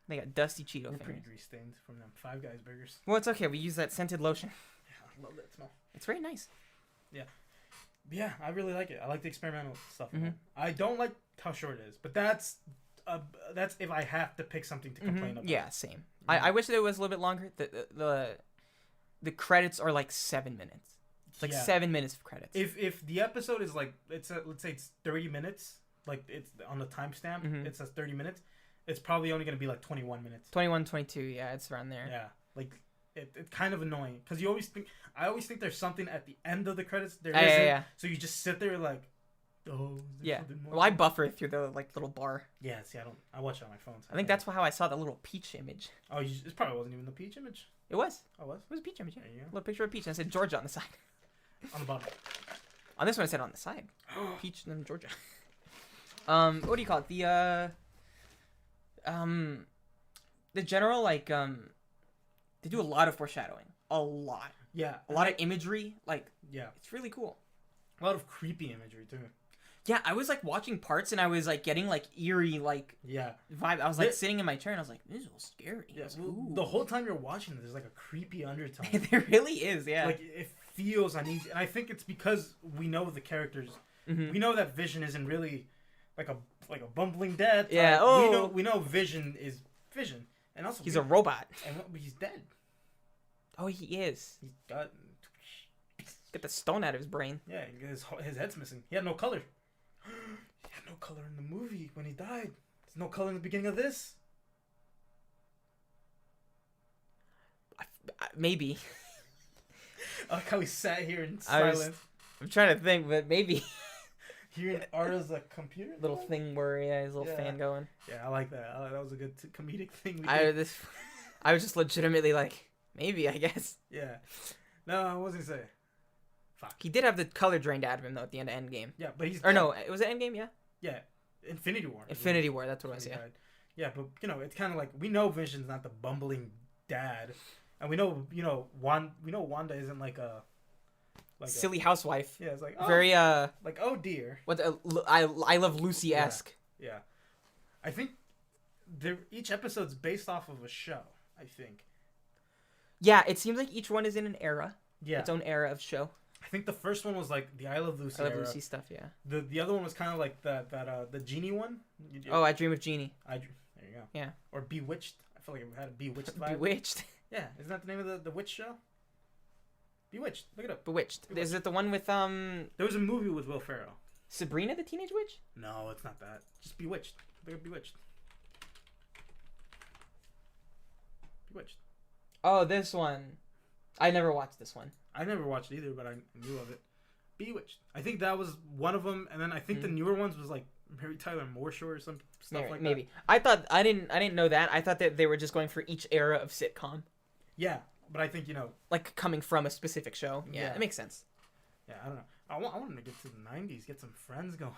They got dusty Cheeto we're fingers. pretty grease stained from them Five Guys burgers. Well, it's okay. We use that scented lotion. Yeah, I love that smell. It's very nice. Yeah, I really like it. I like the experimental stuff. Mhm. I don't like how short it is, but that's if I have to pick something to complain about. Yeah, same. Yeah. I wish it was a little bit longer. The credits are like 7 minutes. It's like Yeah. 7 minutes of credits. If the episode is like let's say it's 30 minutes, like it's on the timestamp, Mhm. it says 30 minutes. It's probably only gonna be like 21 minutes. 21, 22, yeah, it's around there. Yeah, like it's kind of annoying because I always think there's something at the end of the credits. There Yeah, yeah, isn't, yeah. so you just sit there like, oh, is there Yeah. something more? Well, I buffer through the like little bar. Yeah, see, I watch it on my phone. So I think that's how I saw the little peach image. Oh, it probably wasn't even the peach image. It was. Oh, it was? It was a peach image. Yeah. There you A little picture of peach, and I said Georgia on the side. go. On the bottom. On this one, I said on the side. Peach and then Georgia. What do you call it? The general like they do a lot of foreshadowing. A lot. Yeah. A lot of imagery. Like, Yeah. it's really cool. A lot of creepy imagery too. Yeah, I was like watching parts and I was like getting like eerie like Yeah. vibe. I was like There- sitting in my chair and I was like, this is a little scary. I Yeah. was like, Well, ooh. the whole time you're watching, there's like a creepy undertone. There really is, yeah. Like it feels uneasy, and I think it's because we know the characters. Mhm. We know that Vision isn't really like a bumbling dad. Yeah, We oh. know Vision is Vision. And also, he's a robot. And he's dead. Oh, he is. He's got Get the stone out of his brain. Yeah, his head's missing. He had no color. He had no color in the movie when he died. There's no color in the beginning of this. Maybe. I like how he sat here in silence. I'm trying to think, but maybe. Hearing Arta's computer little thing where his little fan going. Yeah, I like that. That was a good comedic thing. I was just legitimately like, maybe, I guess. Yeah. No, I wasn't gonna say. Fuck. He did have the color drained out of him though at the end of Endgame. Yeah, but he's. Or no, was it Endgame? Yeah. Yeah, Infinity War. Infinity War. That's what it was. Yeah. Died. Yeah, but it's kind of like we know Vision's not the bumbling dad, and we know Wanda isn't like a silly housewife. Yeah, it's like very like oh dear. What I Love Lucy-esque. Yeah. I think each episode's based off of a show. I think. Yeah, it seems like each one is in an era. Yeah. Its own era of show. I think the first one was like the I Love Lucy. Lucy stuff. Yeah. The other one was kind of like the genie one. Oh, I Dream of Jeannie. There you go. Yeah. Or Bewitched. I feel like it had a Bewitched vibe. Bewitched. Yeah, isn't that the name of the witch show? Bewitched. Look it up. Bewitched. Is it the one with There was a movie with Will Ferrell. Sabrina the Teenage Witch? No, it's not that. Just Bewitched. Look at Bewitched. Bewitched. Oh, this one. I never watched this one. I never watched it either, but I knew of it. Bewitched. I think that was one of them, and then I think the newer ones was like Mary Tyler Moore Show or some stuff like that. Maybe. I didn't know that. I thought that they were just going for each era of sitcom. Yeah, but I think like coming from a specific show. Yeah, it makes sense. Yeah, I don't know. I want them to get to the 90s, get some Friends going.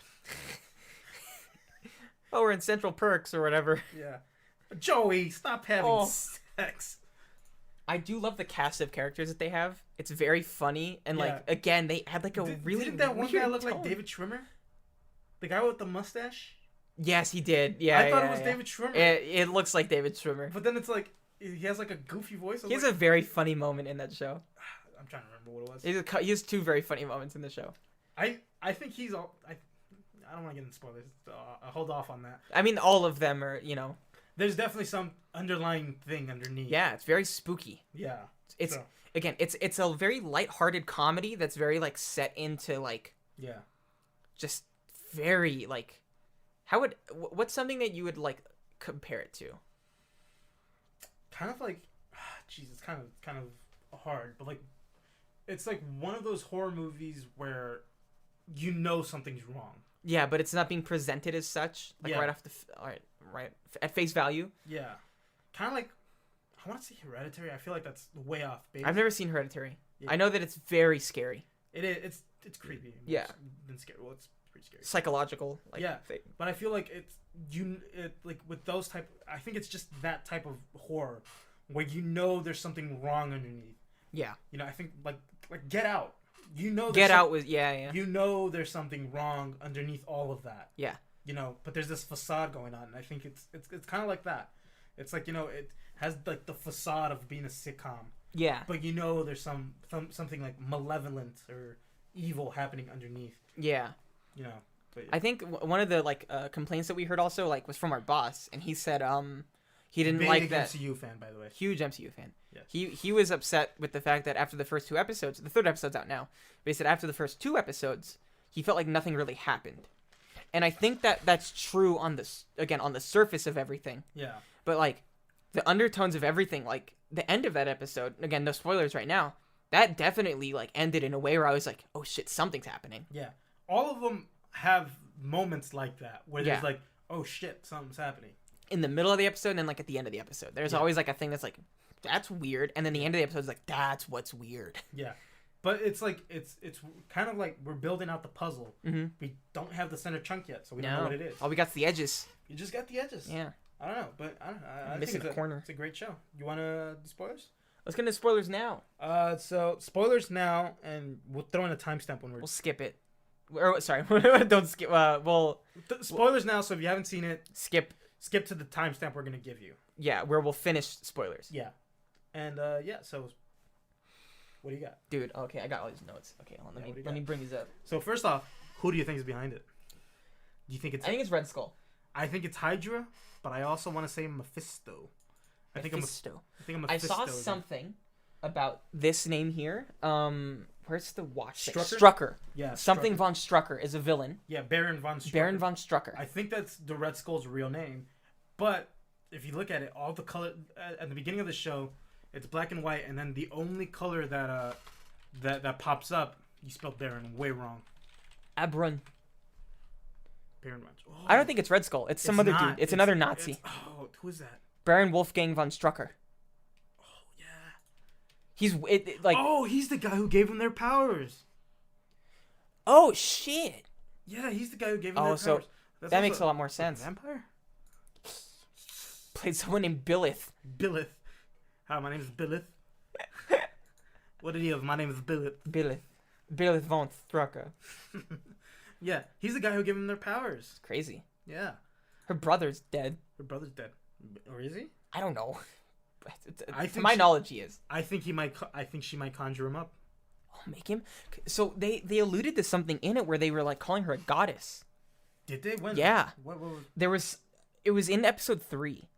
Oh, we're in Central Perks or whatever. Yeah. Joey, stop having sex. I do love the cast of characters that they have. It's very funny, and again, they had like a really didn't that one guy look tone. like David Schwimmer? The guy with the mustache? Yes, he did. Yeah, I thought it was David Schwimmer. It looks like David Schwimmer. But then it's like he has like a goofy voice. He has a very funny moment in that show. I'm trying to remember what it was. He has two very funny moments in the show. I think he's all. I don't want to get into spoilers. I'll hold off on that. I mean, all of them are There's definitely some underlying thing underneath. Yeah, it's very spooky. Yeah. It's again, it's a very lighthearted comedy that's very like set into like just very like what's something that you would like compare it to? Kind of like jeez, it's kind of hard, but like it's like one of those horror movies where something's wrong. Yeah, but it's not being presented as such right off right at face value. Yeah. Kind of like I want to say Hereditary. I feel like that's way off base. I've never seen Hereditary. Yeah. I know that it's very scary. It is. It's creepy. Yeah. It's scary. Well, it's pretty scary. Psychological. Thing. But I feel like like with those type. I think it's just that type of horror where there's something wrong underneath. Yeah. I think like Get Out. Get Out was yeah. There's something wrong underneath all of that. Yeah. But there's this facade going on, and I think it's kind of like that. It's like it has like the facade of being a sitcom. Yeah. But there's something like malevolent or evil happening underneath. Yeah. But, I think one of the complaints that we heard also was from our boss, and he said he didn't like that. Big MCU fan, by the way. Huge MCU fan. Yes. He was upset with the fact that after the first 2 episodes, the third episode's out now, but he said after the first 2 episodes, he felt like nothing really happened. And I think that that's true on the surface of everything. Yeah. But the undertones of everything, the end of that episode, again, no spoilers right now, that definitely ended in a way where I was like, oh shit, something's happening. Yeah. All of them have moments like that where there's oh shit, something's happening. In the middle of the episode and then at the end of the episode. There's always a thing that's that's weird, and then the end of the episode is that's what's weird. Yeah. But it's it's kind of like we're building out the puzzle. Mm-hmm. We don't have the center chunk yet, so we don't know what it is. All we got's the edges. You just got the edges. Yeah. I don't know, but I missing think a corner. It's a great show. You want to do spoilers? Let's get into spoilers now. So spoilers now, and we'll throw in a timestamp when we'll skip it. Or sorry, don't skip. Spoilers now. So if you haven't seen it, skip to the timestamp we're gonna give you. Yeah, where we'll finish spoilers. Yeah, and so what do you got, dude? Okay, I got all these notes. Okay, hold on, let me bring these up. So first off, who do you think is behind it? Do you think it's? I think it's Red Skull. I think it's Hydra, but I also want to say Mephisto. I think Mephisto. I'm I saw something about this name here. Where's the watch? Strucker? Yeah. Something Strucker. von Strucker is a villain. Yeah, Baron von Strucker. Baron von Strucker. I think that's the Red Skull's real name. But if you look at it, all the color at the beginning of the show, it's black and white, and then the only color that pops up, you spelled Baron way wrong. Abrun. Baron von. Oh, I don't think it's Red Skull. It's some other dude. It's another Nazi. Who is that? Baron Wolfgang von Strucker. Oh yeah. He's he's the guy who gave them their powers. Oh shit. Yeah, he's the guy who gave them their powers. So that makes a lot more sense. Vampire? Played someone named Billith. Billith. Hi, my name is Billith. What did he have? My name is Billith. Billith von Strucker. Yeah, he's the guy who gave them their powers. It's crazy. Yeah. Her brother's dead. Her brother's dead. Or is he? I don't know. To my knowledge, he is. I think she might conjure him up. Oh, make him. So they alluded to something in it where they were like calling her a goddess. Did they? When? Yeah. What It was in episode 3.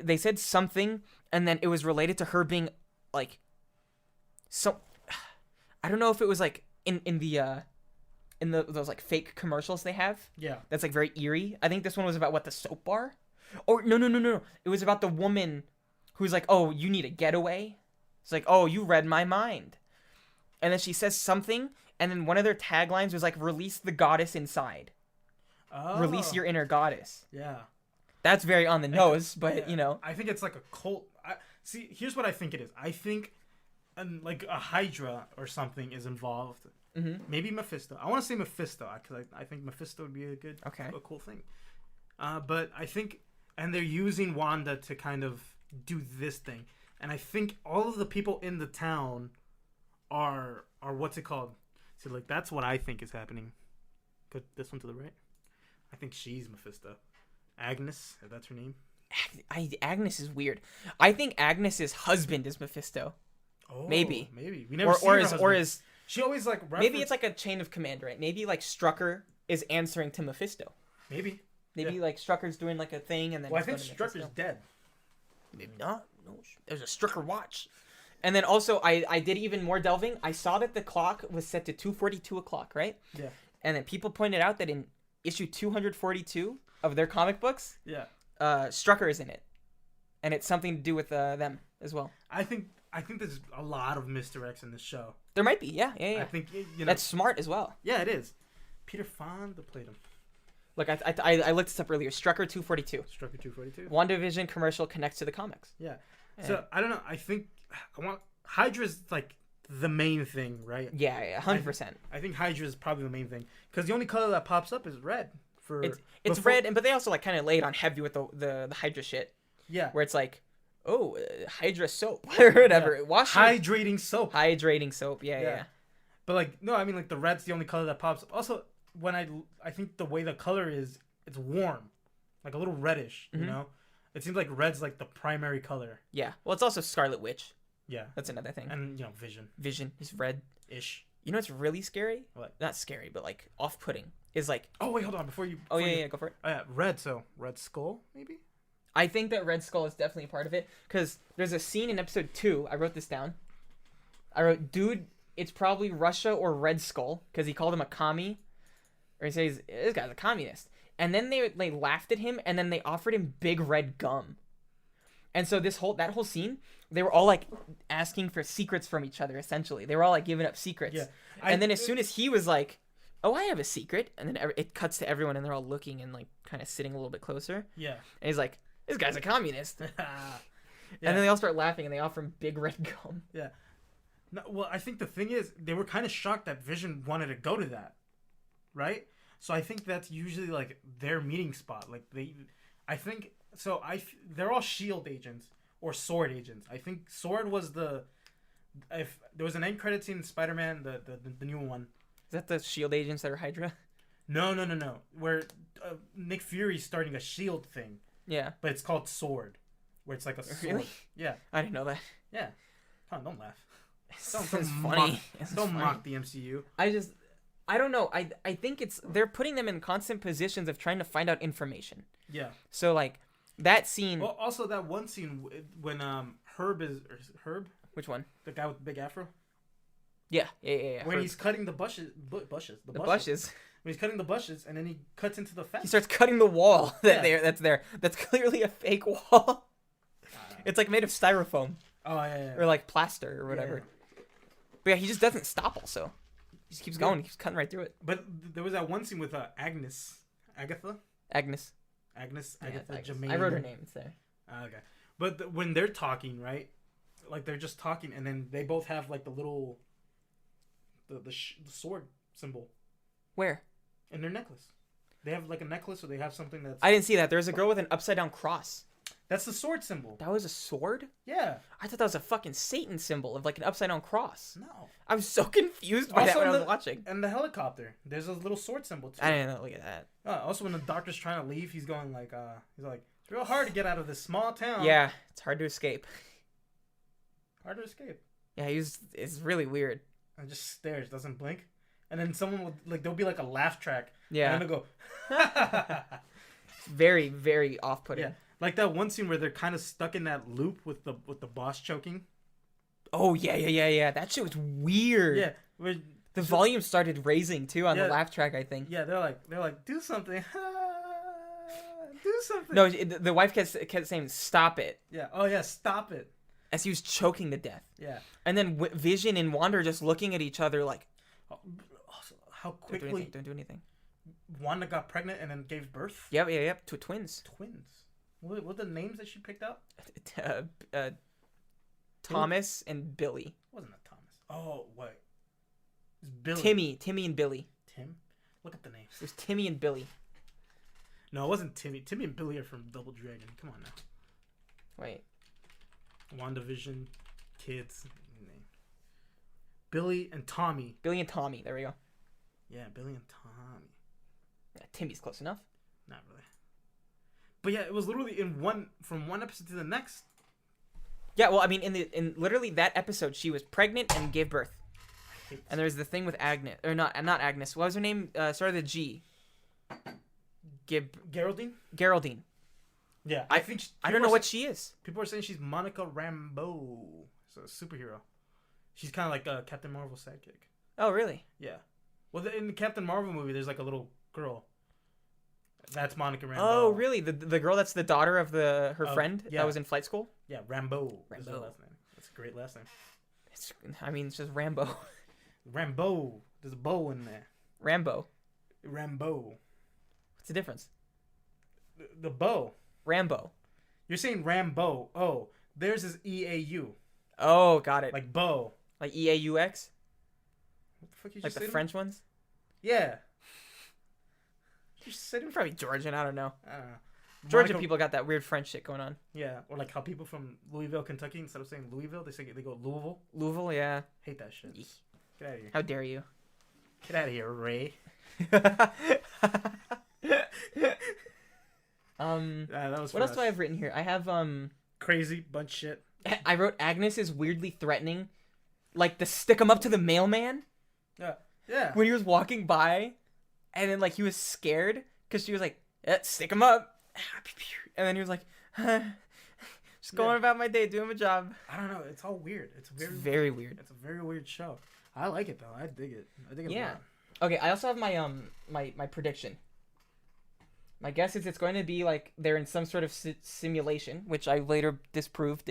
They said something, and then it was related to her being like. So, I don't know if it was like in those like fake commercials they have. Yeah. That's like very eerie. I think this one was about the soap bar. Or no. It was about the woman who's like, "Oh, you need a getaway." It's like, "Oh, you read my mind." And then she says something, and then one of their taglines was like, "Release the goddess inside." Oh. Release your inner goddess. Yeah. That's very on the nose, but yeah. I think it's like a cult. See, here's what I think it is. I think like a Hydra or something is involved. Mm-hmm. Maybe Mephisto. I want to say Mephisto because I think Mephisto would be a cool thing. But I think, and they're using Wanda to kind of do this thing. And I think all of the people in the town are what's it called? So like that's what I think is happening. Put this one to the right. I think she's Mephisto. Agnes, if that's her name. Agnes is weird. I think Agnes's husband is Mephisto. Oh, maybe. We never seen her husband. Or is she always like maybe it's like a chain of command, right? Maybe like Strucker is answering to Mephisto. Maybe like Strucker's doing like a thing, and then I think Strucker's dead. Maybe not. No, there's a Strucker watch. And then also I did even more delving. I saw that the clock was set to 2:42 o'clock, right? Yeah. And then people pointed out that in issue 242 of their comic books, Strucker is in it, and it's something to do with them as well. I think there's a lot of Mr. X in this show. There might be, yeah. I think that's smart as well. Yeah, it is. Peter Fonda played him. Look, I looked this up earlier. Strucker 242. Strucker 242. WandaVision commercial connects to the comics. Yeah. So I don't know. I think Hydra's like the main thing, right? Yeah, 100%. I think Hydra is probably the main thing because the only color that pops up is red. It's red, but they also like kind of laid on heavy with the Hydra shit. Yeah. Where it's like, Hydra soap or whatever. Yeah. Hydrating soap. Hydrating soap. Yeah. But like no, I mean like the red's the only color that pops up. Also, when I think the way the color is, it's warm, like a little reddish. Mm-hmm. You know, it seems like red's like the primary color. Yeah. Well, it's also Scarlet Witch. Yeah. That's another thing. And Vision. Vision. He's red-ish. You know what's really scary? What? Not scary, but like off-putting. Is like. Oh wait, hold on. Before you. Yeah, go for it. Oh yeah, red. So Red Skull, maybe. I think that Red Skull is definitely a part of it because there's a scene in episode 2. I wrote this down. I wrote, dude, it's probably Russia or Red Skull because he called him a commie, or he says this guy's a communist. And then they laughed at him, and then they offered him big red gum. And so that whole scene, they were all like asking for secrets from each other. Essentially, they were all like giving up secrets. Yeah. And then as soon as he was like, "Oh, I have a secret," and then it cuts to everyone, and they're all looking and like kind of sitting a little bit closer. Yeah. And he's like, "This guy's a communist." Yeah. And then they all start laughing, and they offer him big red gum. Yeah. No, well, I think the thing is, they were kind of shocked that Vision wanted to go to that, right? So I think that's usually like their meeting spot. Like they're all SHIELD agents or SWORD agents. I think SWORD was if there was an end credit scene in Spider-Man, the new one. Is that the SHIELD agents that are Hydra? No. Where Nick Fury's starting a SHIELD thing. Yeah. But it's called SWORD, where it's like a sword. Really? Yeah. I didn't know that. Yeah. Come on, don't laugh. It's funny. Don't mock the MCU. I don't know. I think they're putting them in constant positions of trying to find out information. Yeah. So like That scene. Well, also that one scene when Herb, Which one? the guy with the big afro. Yeah. When he's cutting the bushes. When he's cutting the bushes, and then he cuts into the fence. He starts cutting the wall that's there. That's clearly a fake wall. It's like made of styrofoam. Oh yeah. Or like plaster or whatever. Yeah. But yeah, he just doesn't stop. Also, he just keeps going. He keeps cutting right through it. But there was that one scene with Agnes. Agatha. Jermaine. I wrote her name. It's there. Okay. But when they're talking, right? Like they're just talking, and then they both have like the little, the sword symbol. Where? In their necklace. They have like a necklace, or they have something that's. I didn't see that. There's a girl with an upside down cross. That's the sword symbol. That was a sword? Yeah. I thought that was a fucking Satan symbol of like an upside down cross. No. I was so confused by that when I was watching. And the helicopter, there's a little sword symbol too. I didn't look at that. Also, when the doctor's trying to leave, he's going like, it's real hard to get out of this small town. Yeah, it's hard to escape. Hard to escape. Yeah, it's really weird. And just stares, doesn't blink. And then someone would like, there'll be like a laugh track. Yeah. And they'll go. Very, very off-putting. Yeah. Like that one scene where they're kind of stuck in that loop with the boss choking. Oh yeah. That shit was weird. Yeah. The volume started raising too on the laugh track, I think. Yeah, they're like, do something. Do something. No, the wife kept saying, "Stop it." Yeah. Oh yeah, stop it. As he was choking to death. Yeah. And then Vision and Wanda are just looking at each other like, how quickly don't do anything. Wanda got pregnant and then gave birth. Yep. To twins. What were the names that she picked out? Thomas and Billy. Wasn't it Thomas? Oh, what? It's Billy. Timmy and Billy. Tim? Look at the names. It was Timmy and Billy. No, it wasn't Timmy. Timmy and Billy are from Double Dragon. Come on now. Wait. WandaVision, kids. Billy and Tommy. Billy and Tommy. There we go. Yeah, Billy and Tommy. Yeah, Timmy's close enough. Not really. But yeah, it was literally from one episode to the next. Yeah, well, I mean, in literally that episode, she was pregnant and gave birth. And there's the thing with Agnes, or not Agnes. What was her name? Started with a G. Geraldine. Yeah, I don't know what she is. People are saying she's Monica Rambeau, so a superhero. She's kind of like a Captain Marvel sidekick. Oh, really? Yeah. Well, in the Captain Marvel movie, there's like a little girl. That's Monica Rambeau. Oh, really? The girl that's the daughter of her friend that was in flight school? Yeah, Rambeau. That's her last name. That's a great last name. It's just Rambo. Rambeau. There's a bow in there. Rambo. What's the difference? The bow. Rambo. You're saying Rambo. Oh, theirs is EAU. Oh, got it. Like bow. Like EAUX? What the fuck you like just the French ones? Yeah. You said it. Probably Georgian. I don't know. Georgian Georgia people got that weird French shit going on. Yeah, or like how people from Louisville, Kentucky, instead of saying Louisville, they go Louisville. Louisville, yeah. Hate that shit. Get out of here. How dare you? Get out of here, Ray. That was what else do I have written here? I have crazy bunch shit. I wrote Agnes is weirdly threatening, like the stick 'em up to the mailman. Yeah. When he was walking by, and then like he was scared because she was like, "Stick 'em up," and then he was like, "Just going about my day, doing my job." I don't know. It's all weird. It's very weird. It's a very weird show. I like it though. I dig it. I dig it. Yeah. A lot. Okay. I also have my my prediction. My guess is it's going to be like they're in some sort of simulation, which I later disproved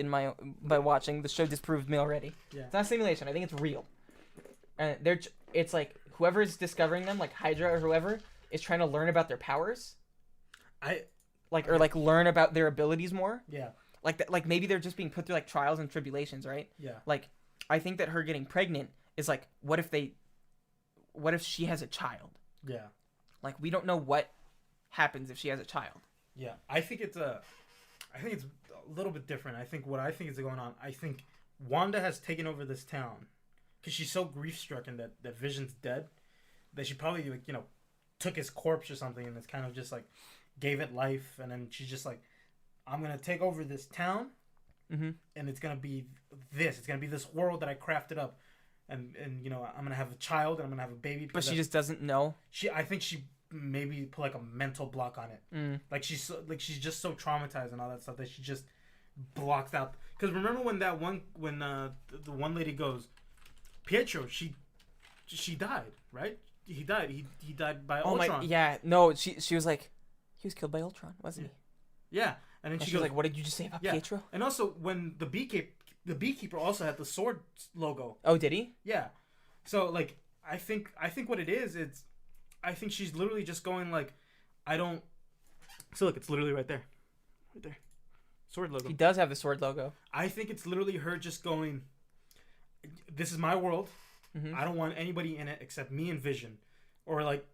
by watching. The show disproved me already. Yeah. It's not a simulation. I think it's real. And it's like whoever's discovering them, like Hydra or whoever, is trying to learn about their powers. Learn about their abilities more. Yeah. Like maybe they're just being put through like trials and tribulations, right? Yeah. Like I think that her getting pregnant is like what if she has a child? Yeah. Like we don't know what happens if she has a child. Yeah. I think it's a little bit different. I think is going on. I think Wanda has taken over this town because she's so grief stricken that Vision's dead that she probably took his corpse or something and it's kind of just like gave it life, and then she's just like, I'm gonna take over this town, and it's gonna be this. It's gonna be this world that I crafted up, and I'm gonna have a child and I'm gonna have a baby. But she just doesn't know. I think she maybe put like a mental block on it. Like she's just so traumatized and all that stuff that she just blocks out. Because remember when the one lady goes, Pietro, she died, right? He died. He died by Ultron. Yeah. No, she was like, he was killed by Ultron, wasn't he? Yeah. And then she was goes, like, what did you just say about Pietro? And also when the beekeeper also had the sword logo. Oh, did he? Yeah. So like I think what it is, I think she's literally just going like, I don't. So look, it's literally right there, sword logo. He does have the sword logo. I think it's literally her just going, this is my world. I don't want anybody in it except me and Vision, or like,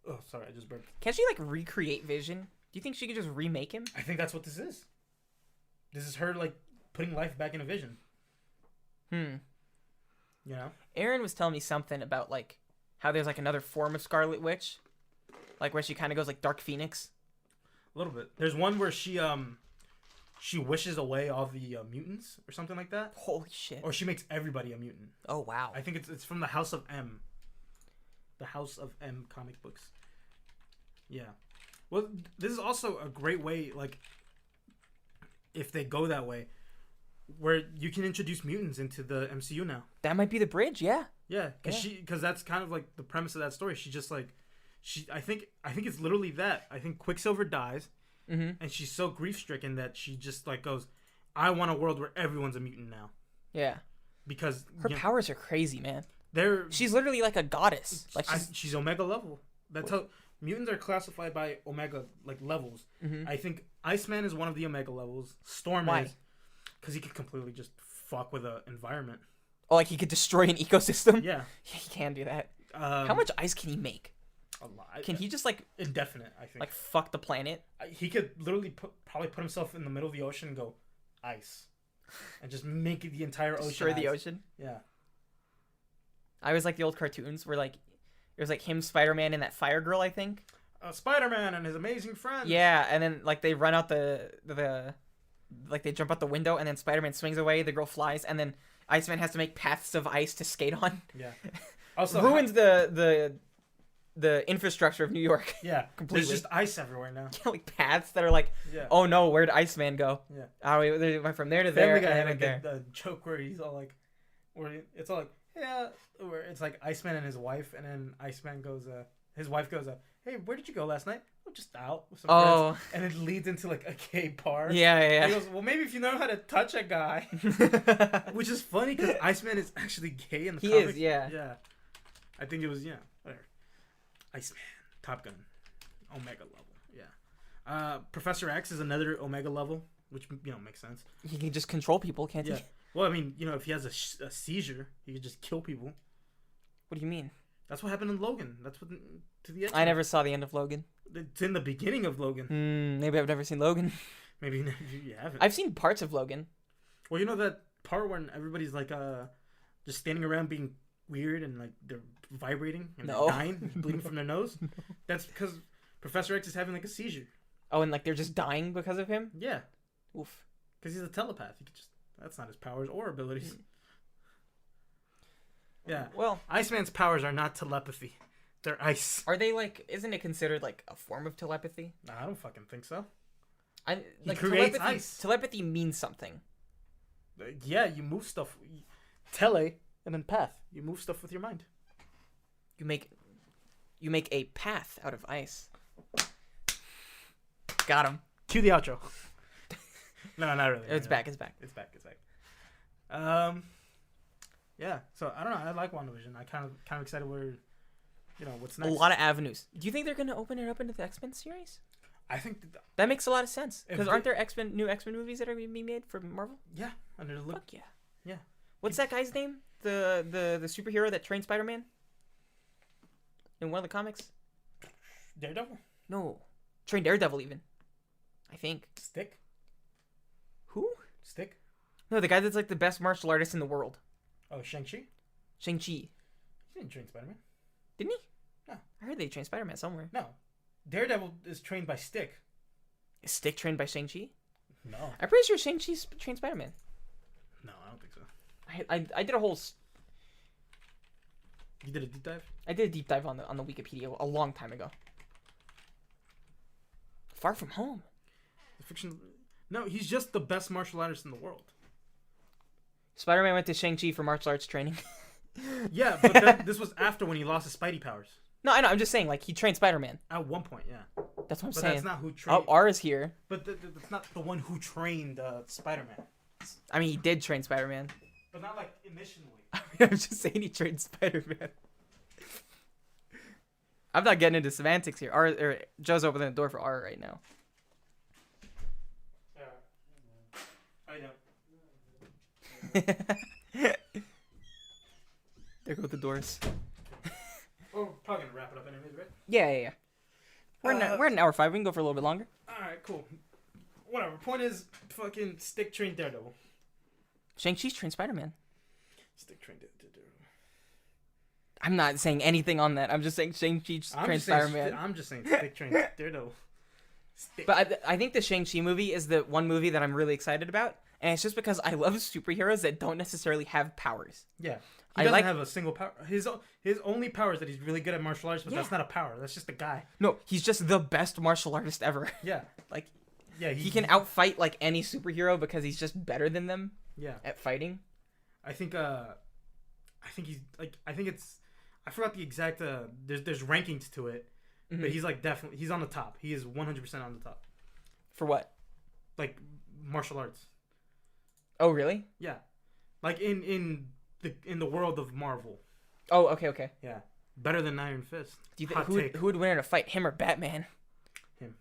oh sorry, I just burped. Can't she like recreate Vision? Do you think she could just remake him? I think that's what this is. This is her like putting life back into Vision. You know? Aaron was telling me something about like how there's like another form of Scarlet Witch, like where she kind of goes like Dark Phoenix. A little bit. There's one where she wishes away all the mutants or something like that. Holy shit! Or she makes everybody a mutant. Oh wow! I think it's from the House of M. The House of M comic books. Yeah. Well, this is also a great way, like, if they go that way, where you can introduce mutants into the MCU now. That might be the bridge, yeah. Yeah, because that's kind of like the premise of that story. She just like, I think it's literally that. I think Quicksilver dies, and she's so grief stricken that she just like goes, I want a world where everyone's a mutant now. Yeah. Because her powers are crazy, man. She's literally like a goddess. Like she's Omega level. That's how mutants are classified by Omega like levels. I think Iceman is one of the Omega levels. Storm is because he could completely just fuck with the environment. Oh, like he could destroy an ecosystem? Yeah. He can do that. How much ice can he make? A lot. Can he just like indefinite? I think. Like fuck the planet. He could literally probably put himself in the middle of the ocean and go, ice, and just make it the entire ocean. Destroy the ocean. Yeah. I always like the old cartoons where like it was like him, Spider-Man, and that Fire Girl, I think. Spider-Man and his amazing friends. Yeah, and then like they run out the like they jump out the window, and then Spider-Man swings away. The girl flies, and then Iceman has to make paths of ice to skate on. Yeah. Also ruins the infrastructure of New York. Yeah. Completely. There's just ice everywhere now. Like paths that are like, oh no, where'd Iceman go? Yeah. Oh, we went from there to there. Family Guy had like a joke where he's all like, it's all like, yeah, where it's like Iceman and his wife, and then Iceman goes, his wife goes, hey, where did you go last night? Oh, just out with some friends. And it leads into like a gay bar. Yeah. He goes, well, maybe if you know how to touch a guy, which is funny because Iceman is actually gay in the comics. He is, yeah. Yeah. I think it was, whatever. Iceman, Top Gun, Omega level, yeah. Professor X is another Omega level, which makes sense. He can just control people, can't he? Well, I mean, if he has a seizure, he could just kill people. What do you mean? That's what happened in Logan. That's what to the end. I never saw the end of Logan. It's in the beginning of Logan. Maybe I've never seen Logan. Maybe you haven't. I've seen parts of Logan. Well, that part when everybody's like just standing around being weird and like they're vibrating and they're dying, bleeding from their nose. No. That's because Professor X is having like a seizure. Oh, and like they're just dying because of him? Yeah. Oof. Because he's a telepath. He could just. That's not his powers or abilities. Yeah. Well, Iceman's powers are not telepathy. They're ice. Are they like? Isn't it considered like a form of telepathy? Nah, I don't fucking think so. He creates ice. Telepathy means something. Yeah, you move stuff. Tele and then path. You move stuff with your mind. You make a path out of ice. Got him. Cue the outro. No, not really. It's back. Yeah. So I don't know. I like WandaVision. I kind of excited where, what's next. A lot of avenues. Do you think they're gonna open it up into the X-Men series? I think that makes a lot of sense. Because aren't there new X-Men movies that are being made for Marvel? Yeah. Fuck yeah. Yeah. What's that guy's name? The superhero that trained Spider-Man? In one of the comics? Daredevil? No. Trained Daredevil even. I think. Stick? Who? Stick? No, the guy that's like the best martial artist in the world. Oh, Shang-Chi? Shang-Chi. He didn't train Spider-Man. Didn't he? No. I heard they trained Spider-Man somewhere. No. Daredevil is trained by Stick. Is Stick trained by Shang-Chi? No. I'm pretty sure Shang-Chi's trained Spider-Man. No, I don't think so. I did a whole... You did a deep dive? I did a deep dive on the Wikipedia a long time ago. Far From Home. The fiction. No, he's just the best martial artist in the world. Spider-Man went to Shang-Chi for martial arts training. Yeah, but then, this was after when he lost his Spidey powers. No, I know. I'm just saying, like, he trained Spider-Man. At one point, yeah. That's what I'm But saying. that's not who trained. Oh, R is here. But that's not the one who trained Spider-Man. I mean, he did train Spider-Man. But not like initially. I'm just saying he trained Spider-Man. I'm not getting into semantics here. Joe's opening the door for R right now. I know. There go the doors. We're probably gonna wrap it up anyways, right? Yeah. We're at an hour 5. We can go for a little bit longer. Alright, cool. Whatever. Point is, fucking stick train Daredevil. Shang-Chi's trained Spider-Man. Stick train Daredevil. I'm not saying anything on that. I'm just saying Shang-Chi's trained Spider-Man. I'm just saying stick train Daredevil. But I think the Shang-Chi movie is the one movie that I'm really excited about. And it's just because I love superheroes that don't necessarily have powers. Yeah. He doesn't have a single power. His only power is that he's really good at martial arts, but that's not a power. That's just a guy. No, he's just the best martial artist ever. Yeah. Like, yeah, he can outfight like any superhero because he's just better than them. Yeah. At fighting. I think he's like, I forgot the exact there's rankings to it, but he's like definitely he's on the top. He is 100% on the top. For what? Like martial arts. Oh, really? Yeah. Like in the world of Marvel. Oh, okay. Yeah. Better than Iron Fist. Do you think who would win in a fight, him or Batman? Him.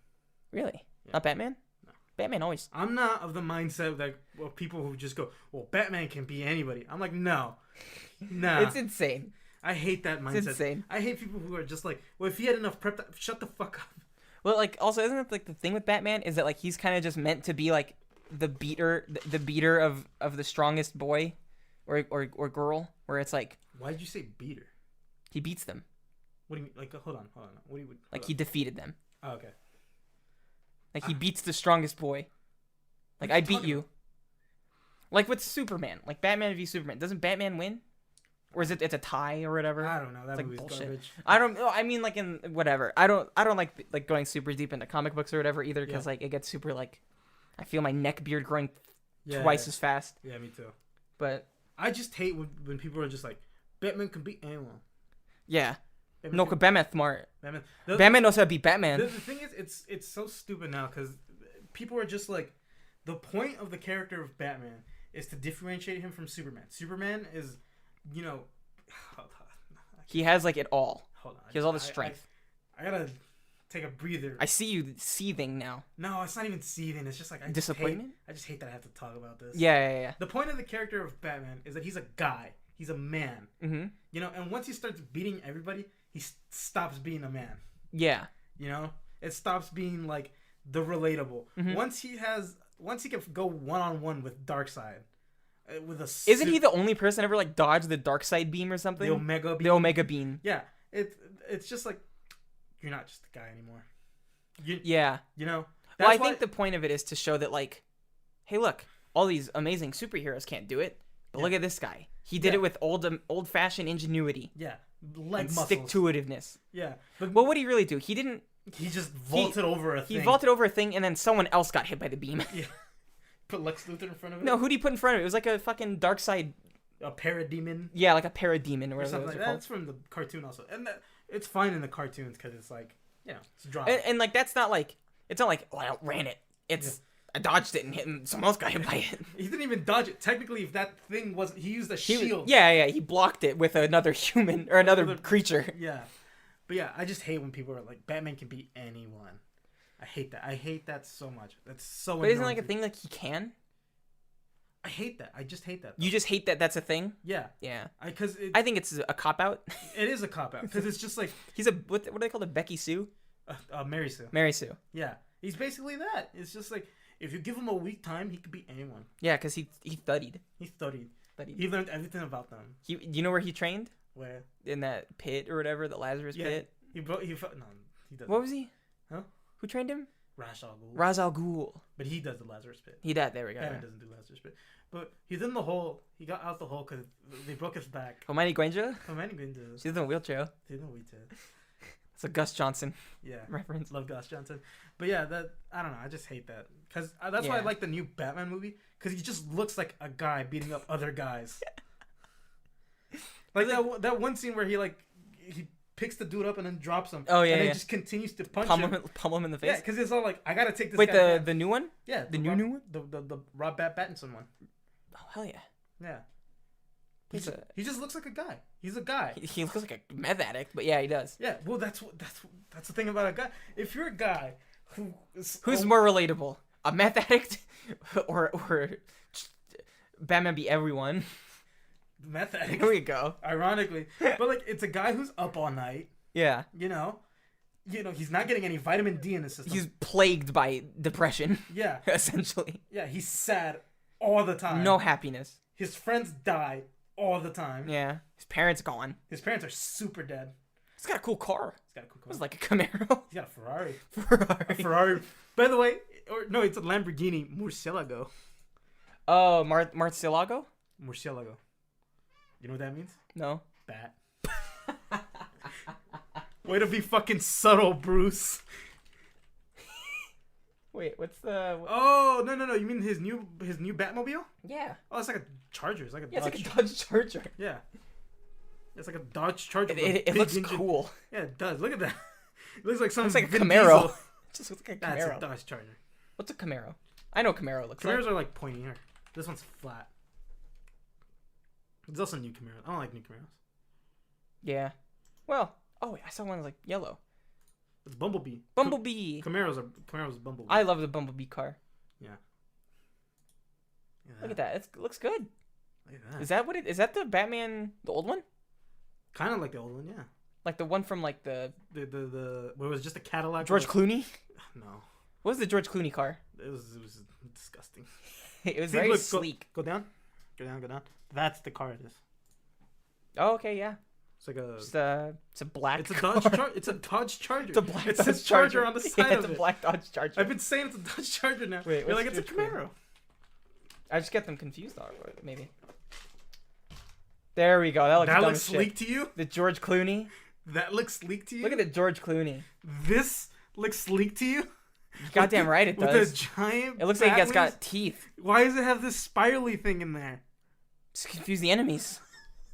Really? Yeah. Not Batman? No. Batman always. I'm not of the mindset that people who just go, well, Batman can be anybody. I'm like, no. Nah. It's insane. I hate that mindset. It's insane. I hate people who are just like, well, if he had enough prep, shut the fuck up. Well, like, also, isn't it like the thing with Batman is that like he's kind of just meant to be like the beater of the strongest boy or girl, where it's like, why did you say beater? He beats them. What do you mean? Like, hold on. What do you like he defeated them? Oh, okay. Like he beats the strongest boy. Like I beat you. Like with Superman, like Batman v Superman. Doesn't Batman win? Or is it's a tie or whatever? I don't know. That like movie's bullshit. garbage. I don't know. I mean, like in whatever. I don't like going super deep into comic books or whatever either, because like it gets super like, I feel my neck beard growing twice as fast. Yeah, me too. But I just hate when people are just like, Batman can beat anyone. Yeah. Batman's smart. Batman knows how to beat Batman. The thing is, it's so stupid now because people are just like, the point of the character of Batman is to differentiate him from Superman. Superman is, you know, he has like it all. Hold on. He has all the strength. I gotta take a breather. I see you seething now. No, it's not even seething. It's just like disappointment. I just hate that I have to talk about this. Yeah. The point of the character of Batman is that he's a guy. He's a man. Mm-hmm. You know, and once he starts beating everybody, he stops being a man. Yeah. You know, it stops being like the relatable. Mm-hmm. Once he can go one-on-one with Darkseid, with a isn't he the only person ever like dodged the Darkseid beam or something? The Omega beam. Yeah. It's just like, you're not just a guy anymore. Yeah. You know. Well, I think the point of it is to show that like, hey, look, all these amazing superheroes can't do it, but look at this guy. He did it with old-fashioned ingenuity. Yeah. Leg muscles. Stick-to-itiveness. Yeah. But what would he really do? He didn't. He just vaulted over a thing. He vaulted over a thing, and then someone else got hit by the beam. Yeah. Put Lex Luthor in front of it? No, who'd he put in front of it? It was like a fucking Darkseid. A parademon? Yeah, like a parademon or whatever. Something like that. That's from the cartoon also. And it's fine in the cartoons because it's like, you know, it's drama. And like, that's not like, it's not like, oh, I outran it. It's, I dodged it and hit him. Someone else got hit by it. He didn't even dodge it. Technically, if that thing wasn't, he used a shield. Yeah, he blocked it with another human or another creature. Yeah. But yeah, I just hate when people are like, Batman can beat anyone. I hate that. I hate that so much. That's so. But isn't like a thing like he can? I hate that. I just hate that. You just hate that that's a thing? Yeah. Yeah. I think it's a cop out. It is a cop out because it's just like he's what do they call it? Becky Sue? Mary Sue. Mary Sue. Yeah. He's basically that. It's just like if you give him a week time, he could beat anyone. Yeah, because he studied. He studied. He learned everything about them. You know where he trained? Where? In that pit or whatever, the Lazarus pit. He doesn't. What was he? Huh? Who trained him? Ra's al Ghul. Ra's al Ghul. But he does the Lazarus pit. He did. There we go. Batman doesn't do Lazarus pit. But he's in the hole. He got out the hole because they broke his back. Hermione Granger? Hermione Granger. She's in a wheelchair. She's in a wheelchair. It's a Gus Johnson Yeah. reference. Love Gus Johnson. But yeah, I don't know. I just hate that. Because that's why I like the new Batman movie. Because he just looks like a guy beating up other guys. Like that one scene where he picks the dude up and then drops him. Oh, yeah, and then yeah. just continues to punch Pummel him in the face? Yeah, because it's all like, I gotta take this Wait, guy the new one? Yeah. The new one? The Rob Pattinson one. Oh, hell yeah. Yeah. He just looks like a guy. He's a guy. He looks like a meth addict, but yeah, he does. Yeah, well, that's the thing about a guy. If you're a guy who's more relatable, a meth addict or Batman be everyone? Meth addict. Here we go. Ironically, but like it's a guy who's up all night. Yeah. You know, he's not getting any vitamin D in his system. He's plagued by depression. Yeah. Essentially. Yeah, he's sad all the time. No happiness. His friends die all the time. Yeah. His parents gone. His parents are super dead. He's got a cool car. He's got a cool car. It's like a Camaro. He's got a Ferrari. Ferrari. A Ferrari. By the way, no, it's a Lamborghini Murcielago. Oh, Marcielago? Murcielago. You know what that means? No. Bat. Way to be fucking subtle, Bruce. Wait, what's the? Oh no! You mean his new Batmobile? Yeah. Oh, it's like a Charger. It's like a Yeah, Dodge. it's like a Dodge Charger. Yeah. It's like a Dodge Charger. It looks engine. cool. Yeah, it does. Look at that. It looks like some. It's like a Vin Camaro. Diesel. It just looks like a That's Camaro. a Dodge Charger. What's a Camaro? I know Camaro looks Camaros like. are like pointy here. This one's flat. There's also new Camaros. I don't like new Camaros. Yeah. Well, oh wait, I saw one that's like yellow. It's Bumblebee. Bumblebee. Camaros Bumblebee. I love the Bumblebee car. Yeah. Look at that. It looks good. Look at that. Is that what it is? That the Batman, the old one? Kind of like the old one, yeah. Like the one from like the where it was just a Cadillac. George Clooney? No. What was the George Clooney car? It was disgusting. It was See, very look, sleek. Go down. That's the car it is. Oh, okay, yeah. It's like a. It's a black. It's a car. Dodge. It's a Dodge Charger. It's a black It Dodge says Charger on the Yeah, side of it's it. a black Dodge Charger. I've been saying it's a Dodge Charger now. Wait, you're what's like it's a George Clooney? Camaro. I just get them confused, maybe. There we go. That looks That dumb looks as shit. sleek to you. The George Clooney. That looks sleek to you. Look at the George Clooney. This looks sleek to you. Goddamn right it does. With a giant. It looks like it's bat got wings? teeth. Why does it have this spirally thing in there? Just confuse the enemies.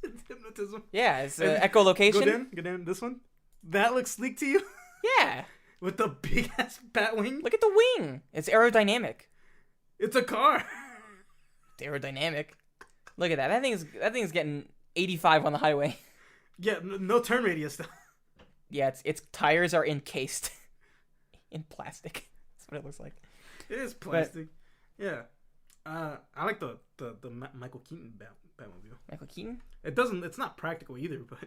It's hypnotism. Yeah, it's And echolocation. Go down. This one. That looks sleek to you. Yeah. With the big ass bat wing. Look at the wing. It's aerodynamic. It's a car. It's aerodynamic. Look at that. That thing's getting 85 on the highway. Yeah, no turn radius though. Yeah, its tires are encased in plastic. That's what it looks like. It is plastic. Yeah. I like the Michael Keaton Batmobile. Michael Keaton? It's not practical either, but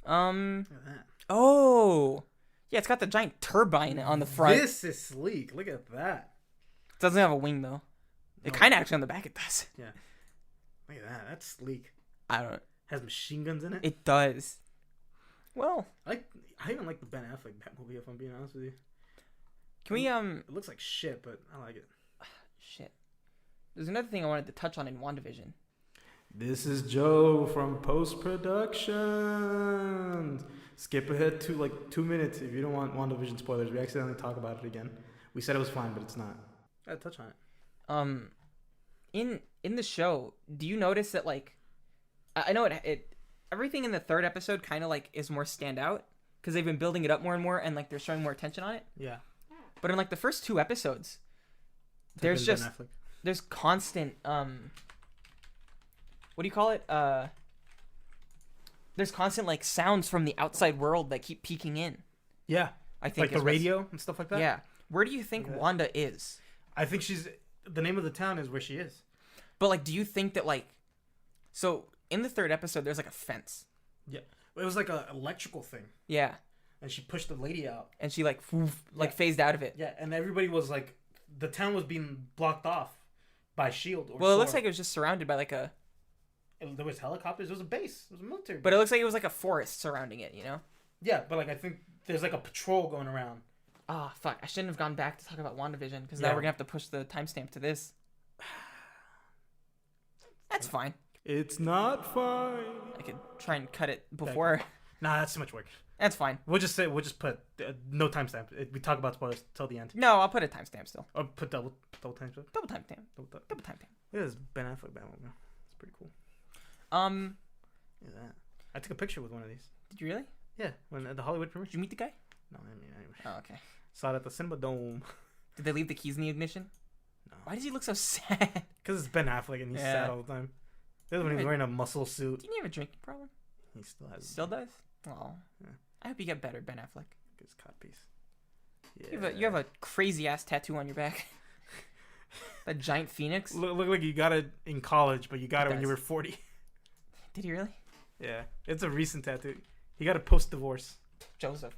look at that. Oh. Yeah, it's got the giant turbine on the front. This is sleek. Look at that. It doesn't have a wing though. It No. kind of actually on the back it does. Yeah. Look at that. That's sleek. I don't know. Has machine guns in it. It does. Well, I even like the Ben Affleck Batmobile, if I'm being honest with you. can we It looks like shit, but I like it. shit. There's another thing I wanted to touch on in WandaVision. This is Joe from post production. Skip ahead to like 2 minutes if you don't want WandaVision spoilers. We accidentally talk about it again. We said it was fine, but it's not. Gotta touch on it. In the show, do you notice that like, I know it everything in the third episode kind of like is more standout because they've been building it up more and more and like they're showing more attention on it. Yeah. But in like the first 2 episodes, there's just there's constant what do you call it? There's constant like sounds from the outside world that keep peeking in. Yeah. I think Like the radio and stuff like that? Yeah. Where do you think Wanda is? I think the name of the town is where she is. But like, do you think that like, so in the third episode, there's like a fence. Yeah. It was like an electrical thing. Yeah. And she pushed the lady out. And she like, phased out of it. Yeah. And everybody was like, the town was being blocked off by S.H.I.E.L.D. Well, it looks like it was just surrounded by like a. There was helicopters. There was a base. It was a military base. But it looks like it was like a forest surrounding it, you know? Yeah, but like I think there's like a patrol going around. Ah, fuck. I shouldn't have gone back to talk about WandaVision because now we're going to have to push the timestamp to this. That's fine. It's not fine. I could try and cut it before. Nah, that's too much work. That's fine. We'll just put no timestamp. We talk about spoilers till the end. No, I'll put a timestamp still. Or put double timestamp. Double timestamp. Double timestamp. Look at this Ben Affleck Batman. It's pretty cool. Did Look at that. I took a picture with one of these. you really? Yeah, when at the Hollywood premiere. Did you meet the guy? No, I mean, Oh, okay. saw it at the Cinema Dome. Did they leave the keys in the ignition? No, Why does he look so sad? because it's Ben Affleck and he's Yeah. sad all the time. This is when he's wearing a muscle suit. Didn't he have a drinking problem? He still has. Still does? Oh. Yeah. I hope you get better, Ben Affleck. His cut piece. Yeah. You have a crazy ass tattoo on your back. That giant phoenix. Look like you got it in college, but you got it when you were 40. Did he really? Yeah, it's a recent tattoo. He got it post-divorce. Joseph,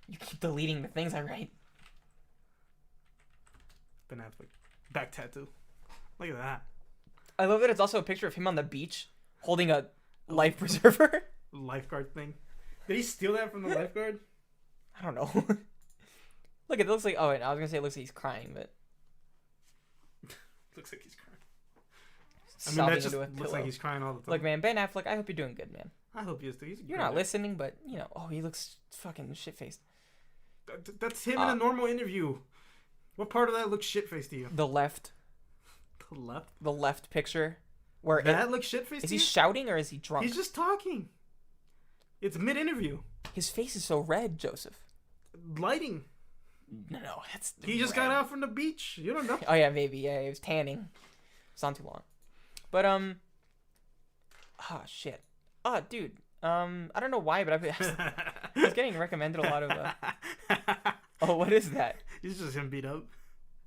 you keep deleting the things I write. Ben Affleck. Back tattoo. Look at that. I love that it's also a picture of him on the beach holding a life preserver. Lifeguard thing. Did he steal that from the lifeguard? I don't know. Look, it looks like. Oh, wait, I was gonna say it looks like he's crying, but Looks like he's crying. I sobbing mean, that just into a looks pillow. like he's crying all the time. Look, man, Ben Affleck, I hope you're doing good, man. I hope he is too. You're not listening, but you know, oh, he looks fucking shit faced. That's him in a normal interview. What part of that looks shit-faced to you? The left The left? picture, where That looks shit-faced is to he you? shouting or is he drunk? He's just talking. It's mid-interview. His face is so red, Joseph. Lighting. No, that's. He just got out from the beach. You don't know. Oh yeah, maybe. Yeah, he was tanning. It's not too long. But oh shit. Oh dude. I don't know why, but I was getting recommended a lot of. Oh, what is that? It's just him beat up.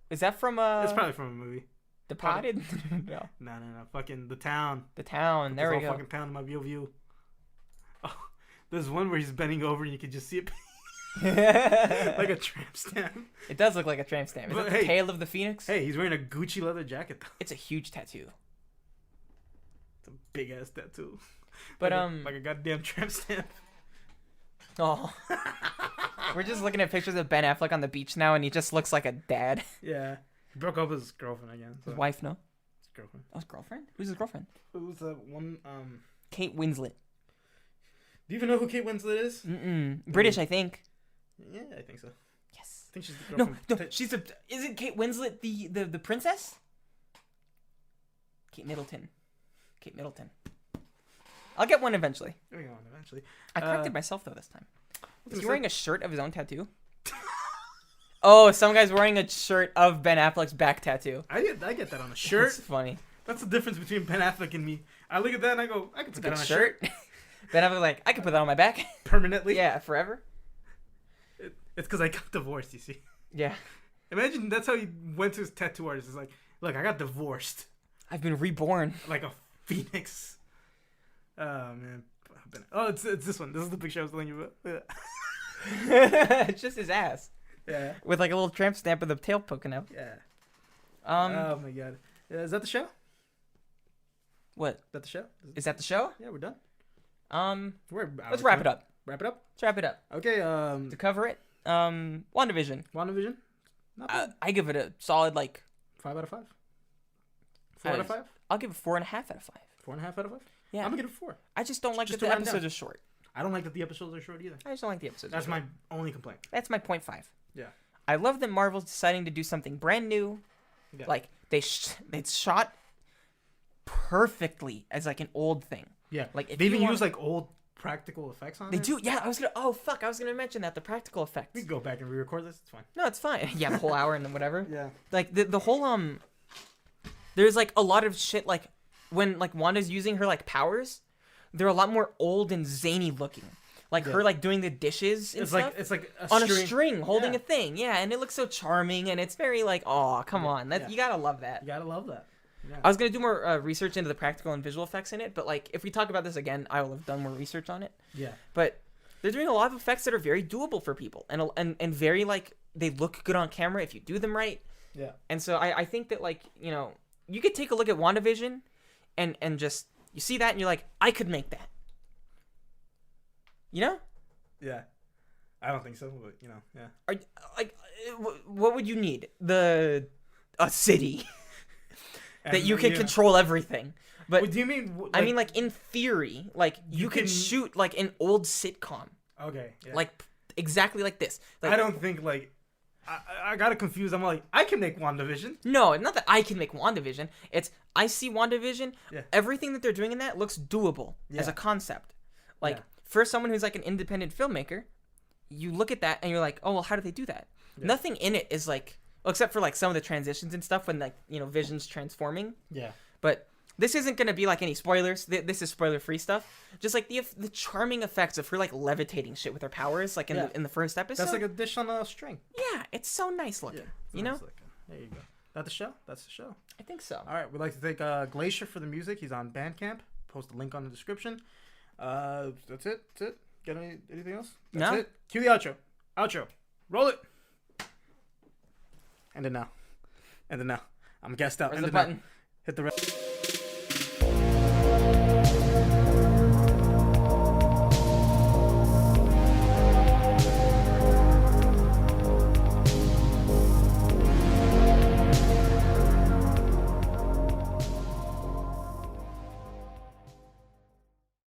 Is that from It's probably from a movie. Departed? No. No. Fucking The Town. The Town. There we There's go. all fucking town in my view. Oh, there's one where he's bending over and you can just see it like a tramp stamp. It does look like a tramp stamp. Is But that the hey- tail of the phoenix? Hey, he's wearing a Gucci leather jacket though. It's a huge tattoo. It's a big ass tattoo. But like a goddamn tramp stamp. Oh. We're just looking at pictures of Ben Affleck on the beach now, and he just looks like a dad. Yeah, he broke up with his girlfriend again. So. His wife, no? His girlfriend. Oh, his girlfriend? Who's his girlfriend? It was that one. Kate Winslet. Do you even know who Kate Winslet is? British, I think. Yeah, I think so. Yes. I think she's the No, girlfriend. no, she's a. Isn't Kate Winslet the princess? Kate Middleton. Kate Middleton. I'll get one eventually. There we go. Eventually. I corrected myself though this time. Is he gonna wearing a shirt of his own tattoo? Oh, some guy's wearing a shirt of Ben Affleck's back tattoo. I get that on a shirt. That's funny. That's the difference between Ben Affleck and me. I look at that and I go, I can put that on a shirt Ben Affleck like, I could put that on my back. permanently. Yeah, forever. It's because I got divorced. You see. Yeah. Imagine that's how he went to his tattoo artist. It's like, look, I got divorced, I've been reborn. like a phoenix. Oh man. Oh, it's this one. This is the picture I was telling you about. It's just his ass. Yeah. With like a little tramp stamp with the tail poking out. Yeah. Um, Oh my god. Is that the show? What? Is that the show? Is that the show? Yeah, we're done. Let's wrap it up. Wrap it up. Let's wrap it up. Okay. To cover it, WandaVision. WandaVision. Not bad. I give it a solid 5 out of 5. 4 out of 5. I'll give it 4.5 out of 5. 4.5 out of 5. Yeah. I'm gonna give it 4. I just don't like Just that to the round episodes down. are short. I don't like that the episodes are short either. I just don't like the episodes. That's are short. my only complaint. That's my 0.5. Yeah. I love that Marvel's deciding to do something brand new. Yeah. Like it's shot perfectly as like an old thing. Yeah. Like if they you even want- use like old practical effects on They it. do. Yeah, I was gonna mention that the practical effects. We can go back and re-record this. It's fine. No, it's fine. Yeah, the whole hour and then whatever. Yeah. Like the whole there's like a lot of shit like when like Wanda's using her like powers, they're a lot more old and zany looking. Like her like doing the dishes and stuff It's like on a string holding Yeah. a thing. Yeah, and it looks so charming and it's very like, oh, come on. Yeah. You got to love that. You gotta love that. Yeah. I was going to do more research into the practical and visual effects in it, but like if we talk about this again, I will have done more research on it. Yeah. But they're doing a lot of effects that are very doable for people and very like they look good on camera if you do them right. Yeah. And so I think that like, you know, you could take a look at WandaVision and just you see that and you're like, I could make that. You know? Yeah. I don't think so, but you know, yeah. Are like what would you need? A city that you can control everything. But what do you mean? I mean, like in theory, like you can can- shoot like an old sitcom, Okay. Yeah. like exactly like this. Like, I don't think like I got it confused. I'm like, I can make WandaVision. No, not that I can make WandaVision. It's I see WandaVision. Yeah. Everything that they're doing in that looks doable as Yeah. a concept. Like Yeah. for someone who's like an independent filmmaker, you look at that and you're like, oh well, how do they do that? Yeah. Nothing in it is like, well, except for like some of the transitions and stuff when like Vision's transforming. Yeah. But this isn't gonna be like any spoilers. This is spoiler free stuff. Just like the charming effects of her like levitating shit with her powers, like in the first episode. That's like a dish on a string. Yeah, it's so nice looking. It's You know? nice looking. There you go. That the show? That's the show. I think so. All right. We'd like to thank Glacier for the music. He's on Bandcamp. Post the link on the description. That's it. That's it. Got anything else? That's No. it. Cue the outro. Outro. Roll it. And then now. I'm gassed out. Where's And the then now. button? Hit the red.